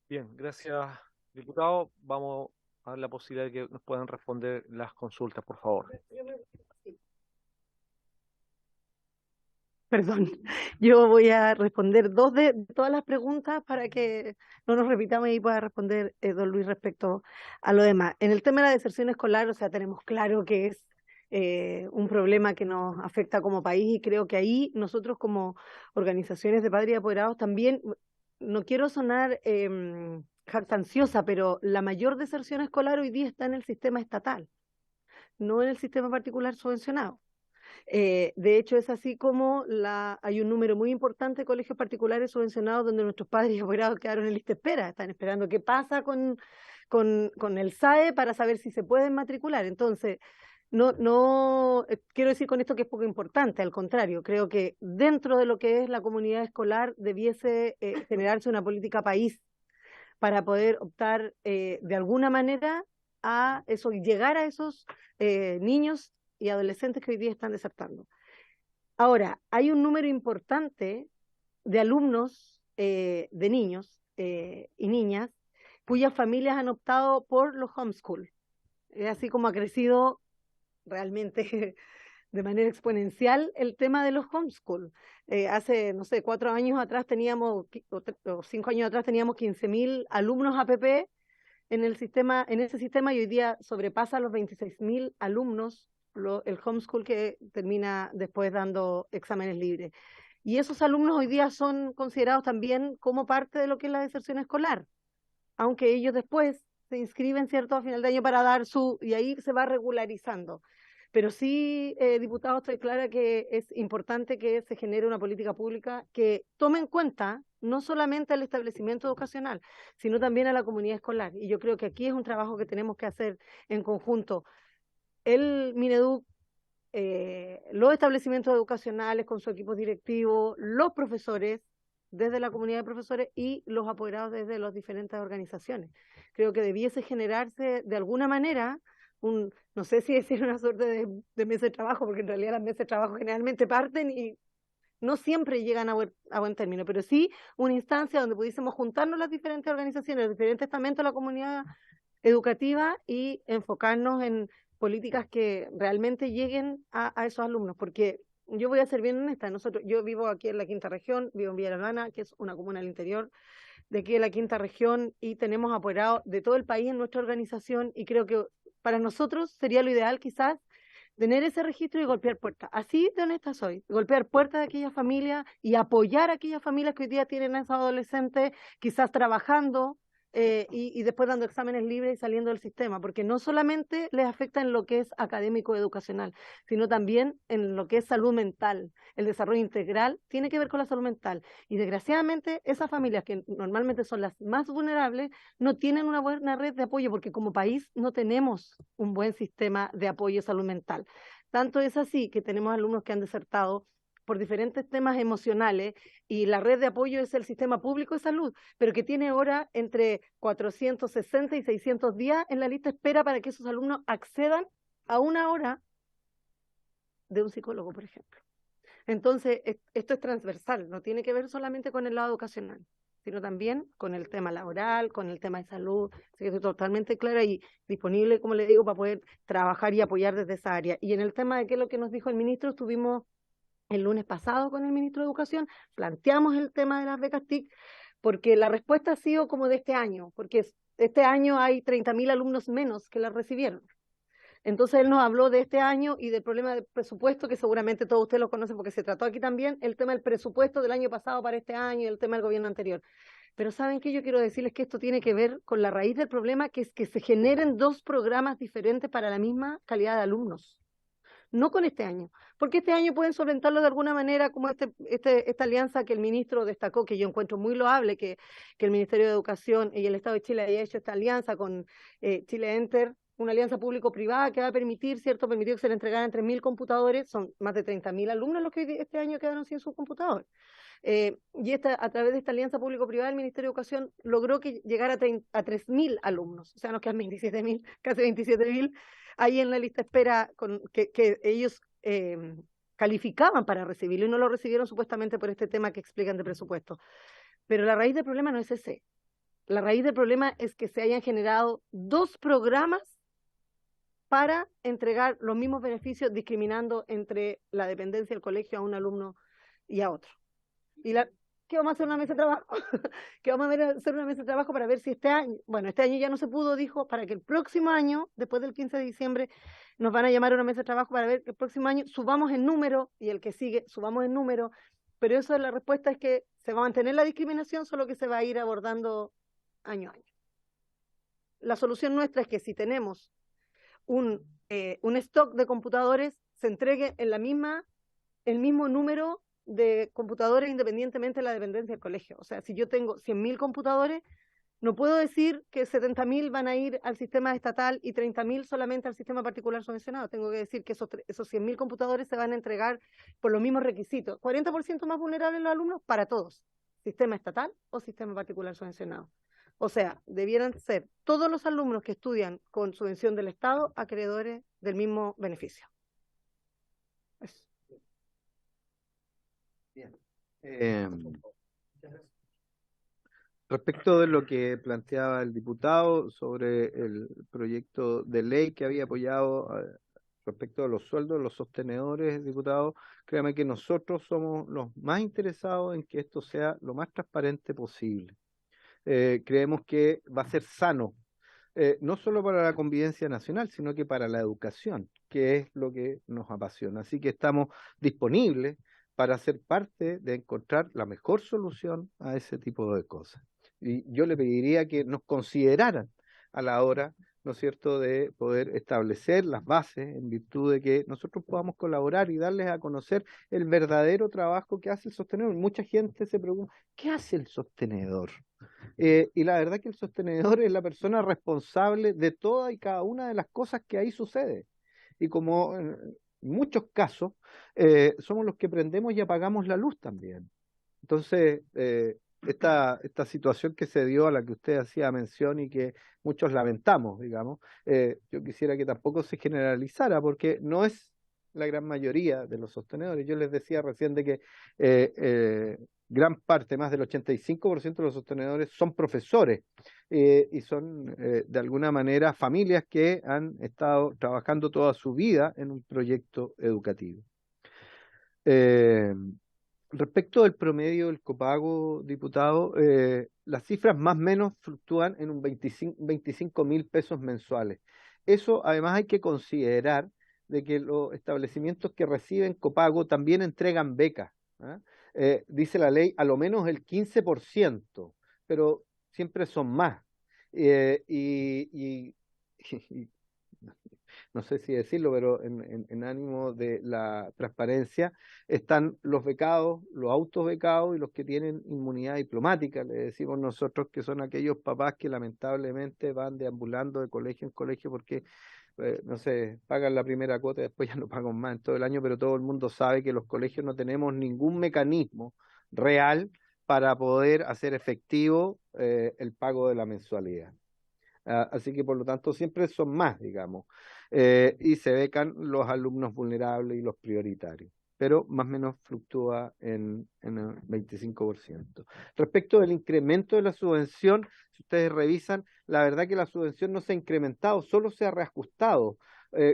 Bien, gracias, diputado. Vamos a dar la posibilidad de que nos puedan responder las consultas, por favor. Perdón, yo voy a responder dos de todas las preguntas para que no nos repitamos y pueda responder don Luis respecto a lo demás. En el tema de la deserción escolar, o sea, tenemos claro que es un problema que nos afecta como país, y creo que ahí nosotros como organizaciones de padres y apoderados también, no quiero sonar jactanciosa, pero la mayor deserción escolar hoy día está en el sistema estatal, no en el sistema particular subvencionado. De hecho, es así como hay un número muy importante de colegios particulares subvencionados donde nuestros padres y apoderados quedaron en lista de espera, están esperando qué pasa con el SAE para saber si se pueden matricular. Entonces, no quiero decir con esto que es poco importante, al contrario, creo que dentro de lo que es la comunidad escolar debiese generarse una política país para poder optar de alguna manera a eso, llegar a esos niños y adolescentes que hoy día están desertando. Ahora, hay un número importante de alumnos, de niños y niñas, cuyas familias han optado por los homeschool. Es así como ha crecido realmente de manera exponencial el tema de los homeschool. Hace, no sé, 4 años atrás teníamos, o 5 años atrás teníamos 15.000 alumnos APP en ese sistema, y hoy día sobrepasa los 26.000 alumnos el homeschool, que termina después dando exámenes libres. Y esos alumnos hoy día son considerados también como parte de lo que es la deserción escolar, aunque ellos después se inscriben, ¿cierto?, a final de año para dar y ahí se va regularizando. Pero sí, diputado, estoy clara que es importante que se genere una política pública que tome en cuenta no solamente al establecimiento educacional, sino también a la comunidad escolar. Y yo creo que aquí es un trabajo que tenemos que hacer en conjunto. El Mineduc, los establecimientos educacionales con su equipo directivo, los profesores desde la comunidad de profesores y los apoderados desde las diferentes organizaciones. Creo que debiese generarse de alguna manera no sé si decir una suerte de mesa de trabajo, porque en realidad las mesas de trabajo generalmente parten y no siempre llegan a buen término, pero sí una instancia donde pudiésemos juntarnos las diferentes organizaciones, los diferentes estamentos de la comunidad educativa y enfocarnos en políticas que realmente lleguen a esos alumnos, porque yo voy a ser bien honesta, yo vivo aquí en la Quinta Región, vivo en Villa Alemana, que es una comuna al interior de aquí de la Quinta Región, y tenemos apoderados de todo el país en nuestra organización, y creo que para nosotros sería lo ideal quizás tener ese registro y golpear puertas. Así de honesta soy, golpear puertas de aquellas familias y apoyar a aquellas familias que hoy día tienen a esos adolescentes quizás trabajando y después dando exámenes libres y saliendo del sistema, porque no solamente les afecta en lo que es académico educacional, sino también en lo que es salud mental. El desarrollo integral tiene que ver con la salud mental, y desgraciadamente esas familias que normalmente son las más vulnerables no tienen una buena red de apoyo, porque como país no tenemos un buen sistema de apoyo a salud mental. Tanto es así que tenemos alumnos que han desertado por diferentes temas emocionales, y la red de apoyo es el sistema público de salud, pero que tiene ahora entre 460 y 600 días en la lista de espera para que esos alumnos accedan a 1 hora de un psicólogo, por ejemplo. Entonces, esto es transversal, no tiene que ver solamente con el lado educacional, sino también con el tema laboral, con el tema de salud. Así que estoy totalmente clara y disponible, como le digo, para poder trabajar y apoyar desde esa área. Y en el tema de qué es lo que nos dijo el ministro, estuvimos el lunes pasado con el ministro de Educación, planteamos el tema de las becas TIC, porque la respuesta ha sido como de este año, porque este año hay 30.000 alumnos menos que las recibieron. Entonces él nos habló de este año y del problema del presupuesto, que seguramente todos ustedes lo conocen porque se trató aquí también, el tema del presupuesto del año pasado para este año y el tema del gobierno anterior. Pero ¿saben qué? Yo quiero decirles que esto tiene que ver con la raíz del problema, que es que se generen 2 programas diferentes para la misma calidad de alumnos. no con este año, porque este año pueden solventarlo de alguna manera, como esta alianza que el ministro destacó, que yo encuentro muy loable, que el Ministerio de Educación y el Estado de Chile haya hecho esta alianza con Chile Enter, una alianza público-privada que va a permitir, ¿cierto? Permitió que se le entregaran 3.000 computadores, son más de 30.000 alumnos los que este año quedaron sin sus computadores. Y a través de esta alianza público-privada, el Ministerio de Educación logró que llegara a 3.000 alumnos, o sea, nos quedan 27.000, casi 27.000, ahí en la lista de espera que ellos calificaban para recibirlo y no lo recibieron supuestamente por este tema que explican de presupuesto. Pero la raíz del problema no es ese. La raíz del problema es que se hayan generado 2 programas para entregar los mismos beneficios, discriminando entre la dependencia del colegio a un alumno y a otro. ¿Qué vamos a hacer una mesa de trabajo? ¿Qué vamos a hacer una mesa de trabajo para ver si este año ya no se pudo, dijo, para que el próximo año, después del 15 de diciembre, nos van a llamar a una mesa de trabajo para ver que el próximo año subamos el número y el que sigue subamos el número, pero eso la respuesta es que se va a mantener la discriminación, solo que se va a ir abordando año a año. La solución nuestra es que si tenemos un stock de computadores, se entregue en el mismo número de computadores independientemente de la dependencia del colegio. O sea, si yo tengo 100.000 computadores, no puedo decir que 70.000 van a ir al sistema estatal y 30.000 solamente al sistema particular subvencionado. Tengo que decir que esos 100.000 computadores se van a entregar por los mismos requisitos. 40% más vulnerables los alumnos para todos, sistema estatal o sistema particular subvencionado. O sea, debieran ser todos los alumnos que estudian con subvención del Estado acreedores del mismo beneficio. Eso. Bien. Respecto de lo que planteaba el diputado sobre el proyecto de ley que había apoyado respecto a los sueldos de los sostenedores, diputado, créame que nosotros somos los más interesados en que esto sea lo más transparente posible. Creemos que va a ser sano, no solo para la convivencia nacional, sino que para la educación, que es lo que nos apasiona. Así que estamos disponibles para ser parte de encontrar la mejor solución a ese tipo de cosas. Y yo le pediría que nos consideraran a la hora, ¿no es cierto?, de poder establecer las bases en virtud de que nosotros podamos colaborar y darles a conocer el verdadero trabajo que hace el sostenedor. Mucha gente se pregunta, ¿qué hace el sostenedor? Y la verdad que el sostenedor es la persona responsable de toda y cada una de las cosas que ahí sucede. Y como en muchos casos, somos los que prendemos y apagamos la luz también. Entonces, esta situación que se dio, a la que usted hacía mención y que muchos lamentamos, digamos, yo quisiera que tampoco se generalizara, porque no es la gran mayoría de los sostenedores. Yo les decía recién de que gran parte, más del 85% de los sostenedores son profesores y son de alguna manera familias que han estado trabajando toda su vida en un proyecto educativo. Respecto del promedio del copago, diputado, las cifras más o menos fluctúan en un 25.000 pesos mensuales. Eso además hay que considerar de que los establecimientos que reciben copago también entregan becas, ¿eh? Dice la ley a lo menos el 15%, pero siempre son más. Y no sé si decirlo, pero en ánimo de la transparencia, están los becados, los autobecados y los que tienen inmunidad diplomática, le decimos nosotros, que son aquellos papás que lamentablemente van deambulando de colegio en colegio porque, no sé, pagan la primera cuota y después ya no pagan más en todo el año, pero todo el mundo sabe que los colegios no tenemos ningún mecanismo real para poder hacer efectivo el pago de la mensualidad. Así que por lo tanto siempre son más, digamos, y se becan los alumnos vulnerables y los prioritarios, pero más o menos fluctúa en el 25%. Respecto del incremento de la subvención, si ustedes revisan, la verdad que la subvención no se ha incrementado, solo se ha reajustado.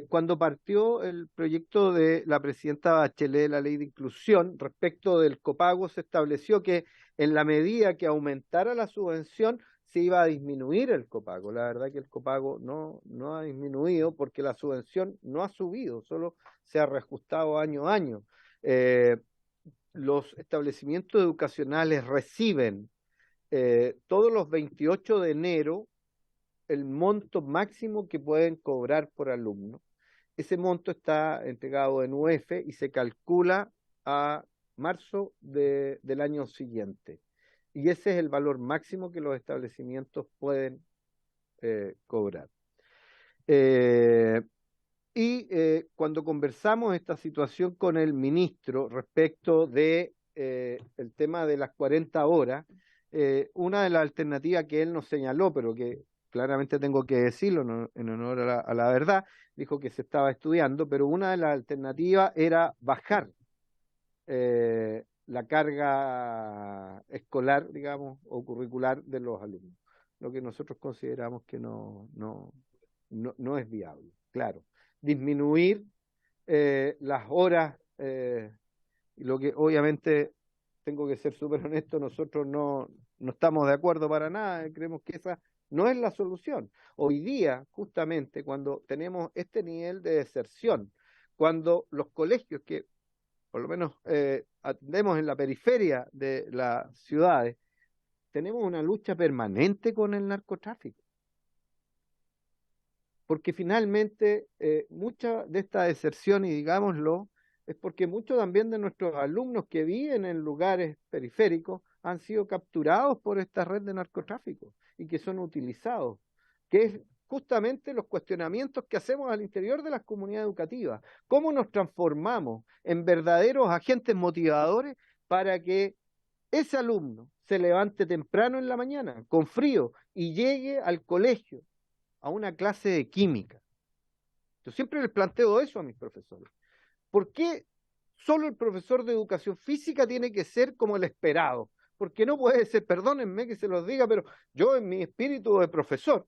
Cuando partió el proyecto de la presidenta Bachelet de la ley de inclusión, respecto del copago, se estableció que en la medida que aumentara la subvención, se iba a disminuir el copago. La verdad que el copago no ha disminuido porque la subvención no ha subido, solo se ha reajustado año a año. Los establecimientos educacionales reciben todos los 28 de enero el monto máximo que pueden cobrar por alumno ese monto está entregado en UF y se calcula a marzo del año siguiente. Y ese es el valor máximo que los establecimientos pueden cobrar. Cuando conversamos esta situación con el ministro respecto de el tema de las 40 horas, una de las alternativas que él nos señaló, pero que claramente tengo que decirlo en honor a la verdad, dijo que se estaba estudiando, pero una de las alternativas era bajar la carga escolar, digamos, o curricular de los alumnos, lo que nosotros consideramos que no es viable, claro. Disminuir las horas, lo que obviamente tengo que ser súper honesto, nosotros no estamos de acuerdo para nada, creemos que esa no es la solución. Hoy día, justamente, cuando tenemos este nivel de deserción, cuando los colegios que por lo menos atendemos en la periferia de las ciudades, tenemos una lucha permanente con el narcotráfico. Porque finalmente mucha de esta deserción, y digámoslo, es porque muchos también de nuestros alumnos que viven en lugares periféricos han sido capturados por esta red de narcotráfico y que son utilizados, que es justamente los cuestionamientos que hacemos al interior de las comunidades educativas. ¿Cómo nos transformamos en verdaderos agentes motivadores para que ese alumno se levante temprano en la mañana, con frío, y llegue al colegio a una clase de química? Yo siempre les planteo eso a mis profesores. ¿Por qué solo el profesor de educación física tiene que ser como el esperado? Porque no puede ser, perdónenme que se los diga, pero yo en mi espíritu de profesor,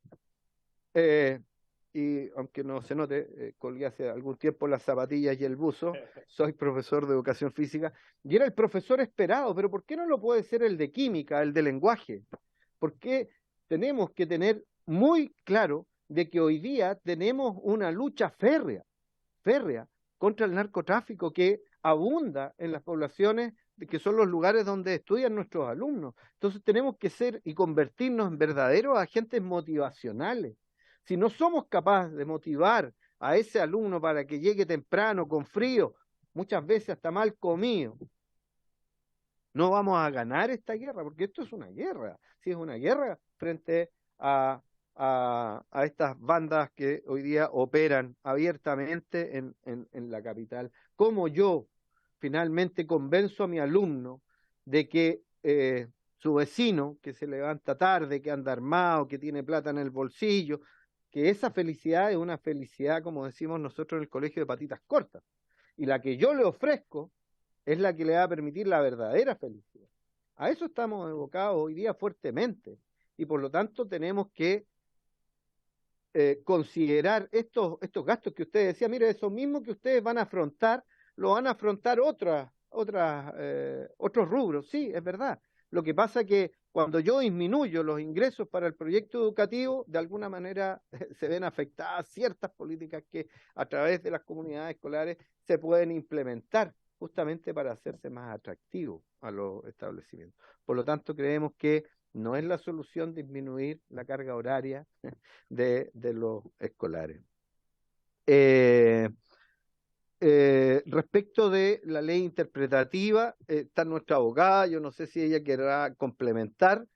y aunque no se note, colgué hace algún tiempo las zapatillas y el buzo, soy profesor de educación física, y era el profesor esperado, pero ¿por qué no lo puede ser el de química, el de lenguaje? ¿Por qué tenemos que tener muy claro de que hoy día tenemos una lucha férrea contra el narcotráfico que abunda en las poblaciones que son los lugares donde estudian nuestros alumnos? Entonces tenemos que ser y convertirnos en verdaderos agentes motivacionales. Si no somos capaces de motivar a ese alumno para que llegue temprano, con frío, muchas veces hasta mal comido, no vamos a ganar esta guerra, porque esto es una guerra. Sí, es una guerra frente a estas bandas que hoy día operan abiertamente en la capital. ¿Cómo yo finalmente convenzo a mi alumno de que su vecino, que se levanta tarde, que anda armado, que tiene plata en el bolsillo, que esa felicidad es una felicidad, como decimos nosotros en el colegio, de patitas cortas, y la que yo le ofrezco es la que le va a permitir la verdadera felicidad? A eso estamos evocados hoy día fuertemente, y por lo tanto tenemos que considerar estos gastos que ustedes decían. Mire, eso mismo que ustedes van a afrontar, lo van a afrontar otros rubros. Sí, es verdad. Lo que pasa es que cuando yo disminuyo los ingresos para el proyecto educativo, de alguna manera se ven afectadas ciertas políticas que a través de las comunidades escolares se pueden implementar justamente para hacerse más atractivos a los establecimientos. Por lo tanto, creemos que no es la solución disminuir la carga horaria de los escolares. Respecto de la ley interpretativa, está nuestra abogada, yo no sé si ella querrá complementar,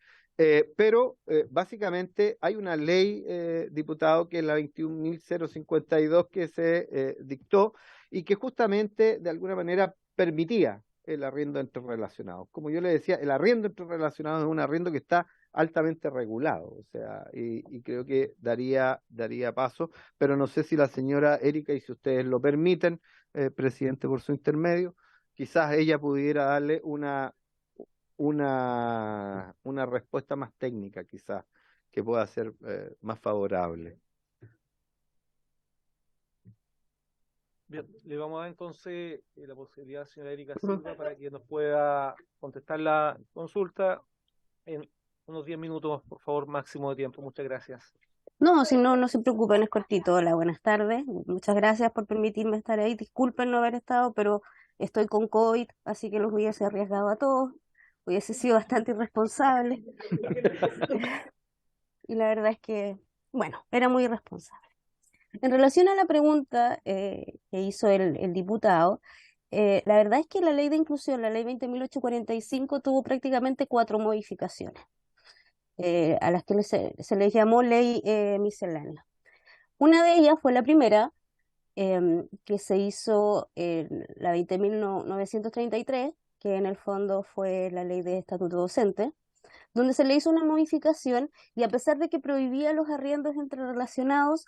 pero básicamente hay una ley, diputado, que es la 21.052 que se dictó y que justamente de alguna manera permitía el arriendo entre relacionados. Como yo le decía, el arriendo entre relacionados es un arriendo que está altamente regulado, o sea, y creo que daría paso, pero no sé si la señora Erika, y si ustedes lo permiten, presidente, por su intermedio, quizás ella pudiera darle una respuesta más técnica, quizás, que pueda ser más favorable. Bien, le vamos a dar entonces la posibilidad a la señora Erika Silva para que nos pueda contestar la consulta en unos 10 minutos, por favor, máximo de tiempo. Muchas gracias. No, si no, no se preocupen, es cortito. Hola, buenas tardes. Muchas gracias por permitirme estar ahí. Disculpen no haber estado, pero estoy con COVID, así que los hubiese arriesgado a todos. Hubiese sido bastante irresponsable. Y la verdad es que, bueno, era muy irresponsable. En relación a la pregunta que hizo el diputado, la verdad es que la ley de inclusión, la ley 20.845, tuvo prácticamente 4 modificaciones, a las que se les llamó ley miscelánea. Una de ellas fue la primera, que se hizo la 20.933, que en el fondo fue la ley de estatuto docente, donde se le hizo una modificación y a pesar de que prohibía los arriendos entre relacionados,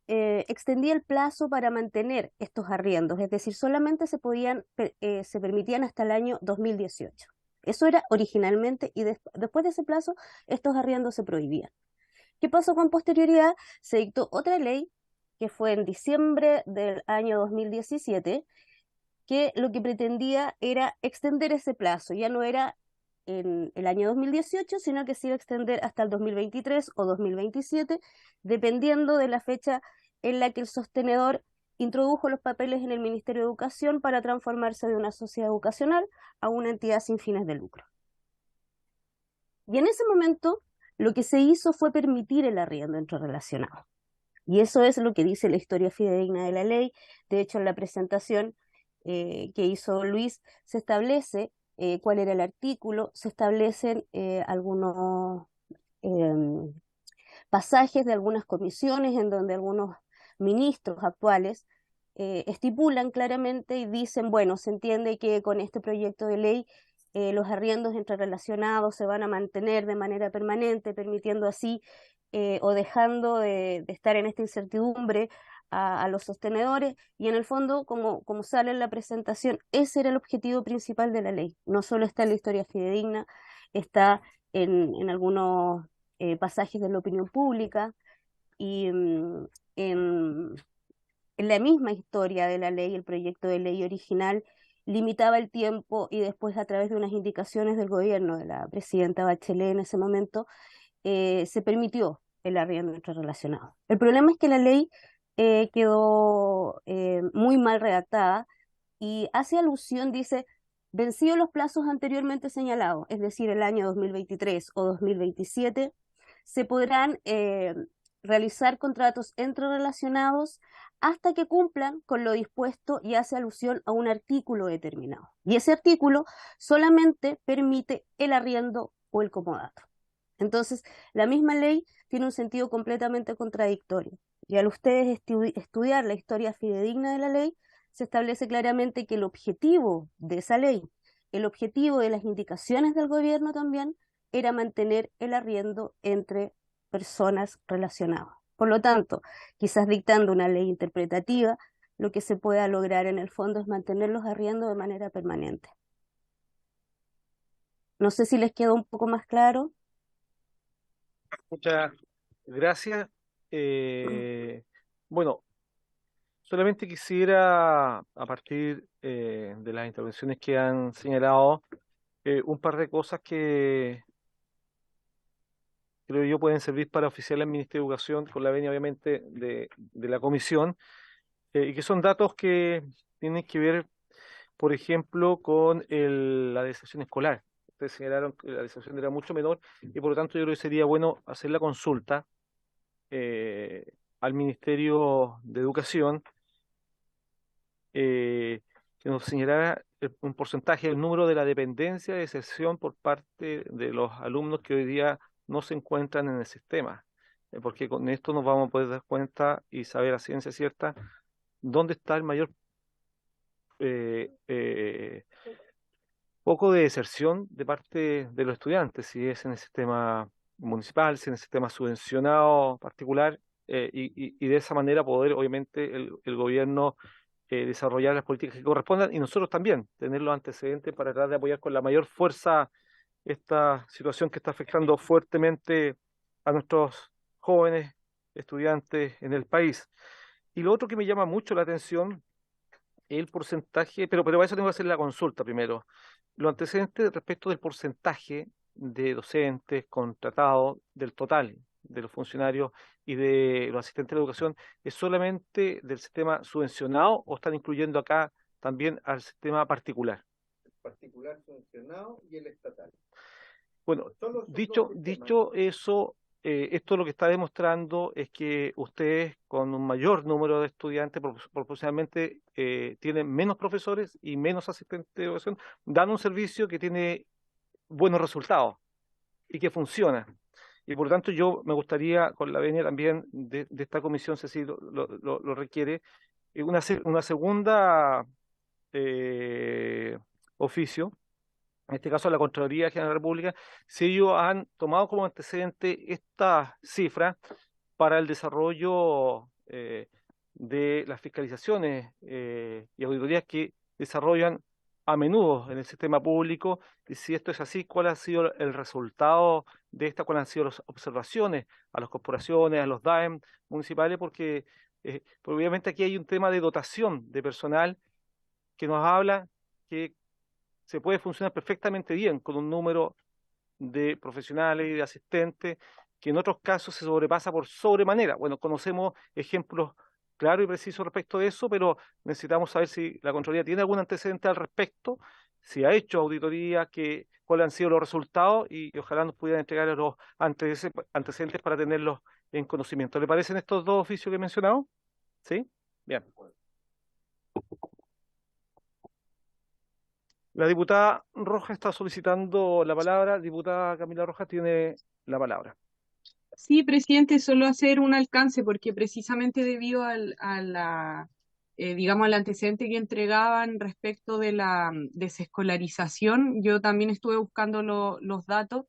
extendía el plazo para mantener estos arriendos, es decir, solamente se permitían hasta el año 2018. Eso era originalmente y después de ese plazo estos arriendos se prohibían. ¿Qué pasó con posterioridad? Se dictó otra ley que fue en diciembre del año 2017, que lo que pretendía era extender ese plazo, ya no era en el año 2018, sino que se iba a extender hasta el 2023 o 2027, dependiendo de la fecha en la que el sostenedor introdujo los papeles en el Ministerio de Educación para transformarse de una sociedad educacional a una entidad sin fines de lucro. Y en ese momento, lo que se hizo fue permitir el arriendo entre relacionados. Y eso es lo que dice la historia fidedigna de la ley. De hecho, en la presentación que hizo Luis, se establece cuál era el artículo, se establecen algunos pasajes de algunas comisiones en donde algunos ministros actuales estipulan claramente y dicen, bueno, se entiende que con este proyecto de ley los arriendos entre relacionados se van a mantener de manera permanente, permitiendo así o dejando de estar en esta incertidumbre a los sostenedores, y en el fondo, como sale en la presentación, ese era el objetivo principal de la ley. No solo está en la historia fidedigna, está en algunos pasajes de la opinión pública, y en la misma historia de la ley, el proyecto de ley original limitaba el tiempo y después, a través de unas indicaciones del gobierno de la presidenta Bachelet en ese momento, se permitió el arriendo entre relacionados. El problema es que la ley quedó muy mal redactada y hace alusión, dice, vencidos los plazos anteriormente señalados, es decir, el año 2023 o 2027, se podrán realizar contratos entre relacionados hasta que cumplan con lo dispuesto, y hace alusión a un artículo determinado. Y ese artículo solamente permite el arriendo o el comodato. Entonces, la misma ley tiene un sentido completamente contradictorio. Y al ustedes estudiar la historia fidedigna de la ley, se establece claramente que el objetivo de esa ley, el objetivo de las indicaciones del gobierno también, era mantener el arriendo entre personas relacionadas. Por lo tanto, quizás dictando una ley interpretativa, lo que se pueda lograr en el fondo es mantener los arriendos de manera permanente. No sé si les quedó un poco más claro. Muchas gracias. Bueno, solamente quisiera, a partir de las intervenciones que han señalado, un par de cosas que creo yo pueden servir para oficiar al Ministerio de Educación, con la venia obviamente de la comisión, y que son datos que tienen que ver, por ejemplo, con la deserción escolar. Ustedes señalaron que la deserción era mucho menor y por lo tanto yo creo que sería bueno hacer la consulta al Ministerio de Educación, que nos señalara un porcentaje, el número de la dependencia de deserción por parte de los alumnos que hoy día no se encuentran en el sistema, porque con esto nos vamos a poder dar cuenta y saber a ciencia cierta dónde está el mayor poco de deserción de parte de los estudiantes, si es en el sistema municipal, si es en el sistema subvencionado particular, y de esa manera poder, obviamente, el gobierno desarrollar las políticas que correspondan, y nosotros también tener los antecedentes para tratar de apoyar con la mayor fuerza esta situación que está afectando fuertemente a nuestros jóvenes estudiantes en el país. Y lo otro que me llama mucho la atención es el porcentaje, pero para eso tengo que hacer la consulta primero. Los antecedentes respecto del porcentaje de docentes contratados del total de los funcionarios y de los asistentes de educación, ¿es solamente del sistema subvencionado o están incluyendo acá también al sistema particular? El particular subvencionado y el estatal. Bueno, dicho eso, esto lo que está demostrando es que ustedes, con un mayor número de estudiantes, proporcionalmente tienen menos profesores y menos asistentes de educación, dan un servicio que tiene buenos resultados y que funciona. Y por lo tanto yo me gustaría, con la venia también de esta comisión, si así lo requiere, una segunda oficio, en este caso la Contraloría General de la República, si ellos han tomado como antecedente estas cifras para el desarrollo de las fiscalizaciones y auditorías que desarrollan a menudo en el sistema público, y si esto es así, ¿cuál ha sido el resultado de esta? ¿Cuáles han sido las observaciones a las corporaciones, a los DAEM municipales? Porque obviamente aquí hay un tema de dotación de personal que nos habla que se puede funcionar perfectamente bien con un número de profesionales y de asistentes que en otros casos se sobrepasa por sobremanera. Bueno, conocemos ejemplos claros y precisos respecto de eso, pero necesitamos saber si la Contraloría tiene algún antecedente al respecto, si ha hecho auditoría, cuáles han sido los resultados y ojalá nos pudieran entregar los antecedentes para tenerlos en conocimiento. ¿Le parecen estos dos oficios que he mencionado? ¿Sí? Bien. La diputada Rojas está solicitando la palabra. Diputada Camila Rojas tiene la palabra. Sí, presidente, solo hacer un alcance, porque precisamente debido digamos, al antecedente que entregaban respecto de la desescolarización, yo también estuve buscando los datos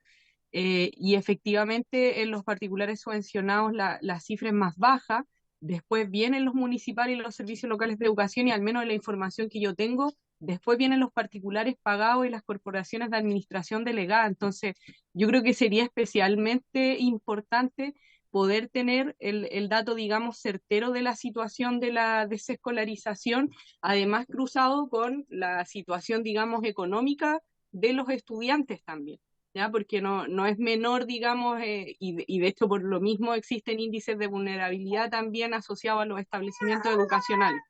y efectivamente en los particulares subvencionados la cifra es más baja. Después vienen los municipales y los servicios locales de educación, y al menos en la información que yo tengo, después vienen los particulares pagados y las corporaciones de administración delegada. Entonces, yo creo que sería especialmente importante poder tener el dato, digamos, certero de la situación de la desescolarización, además cruzado con la situación, digamos, económica de los estudiantes también. ¿Ya? Porque no es menor, digamos, y de hecho por lo mismo existen índices de vulnerabilidad también asociados a los establecimientos educacionales.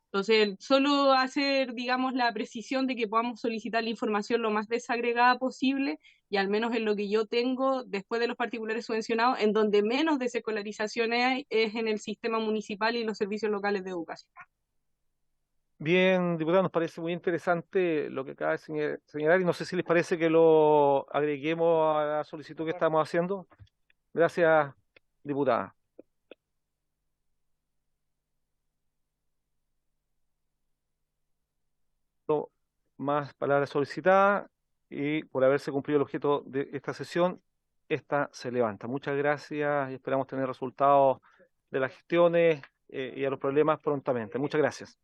Entonces, solo hacer, digamos, la precisión de que podamos solicitar la información lo más desagregada posible, y al menos en lo que yo tengo, después de los particulares subvencionados, en donde menos desescolarización hay es en el sistema municipal y los servicios locales de educación. Bien, diputado, nos parece muy interesante lo que acaba de señalar y no sé si les parece que lo agreguemos a la solicitud que estamos haciendo. Gracias, diputada. No más palabras solicitadas y por haberse cumplido el objeto de esta sesión, esta se levanta. Muchas gracias y esperamos tener resultados de las gestiones y a los problemas prontamente. Muchas gracias.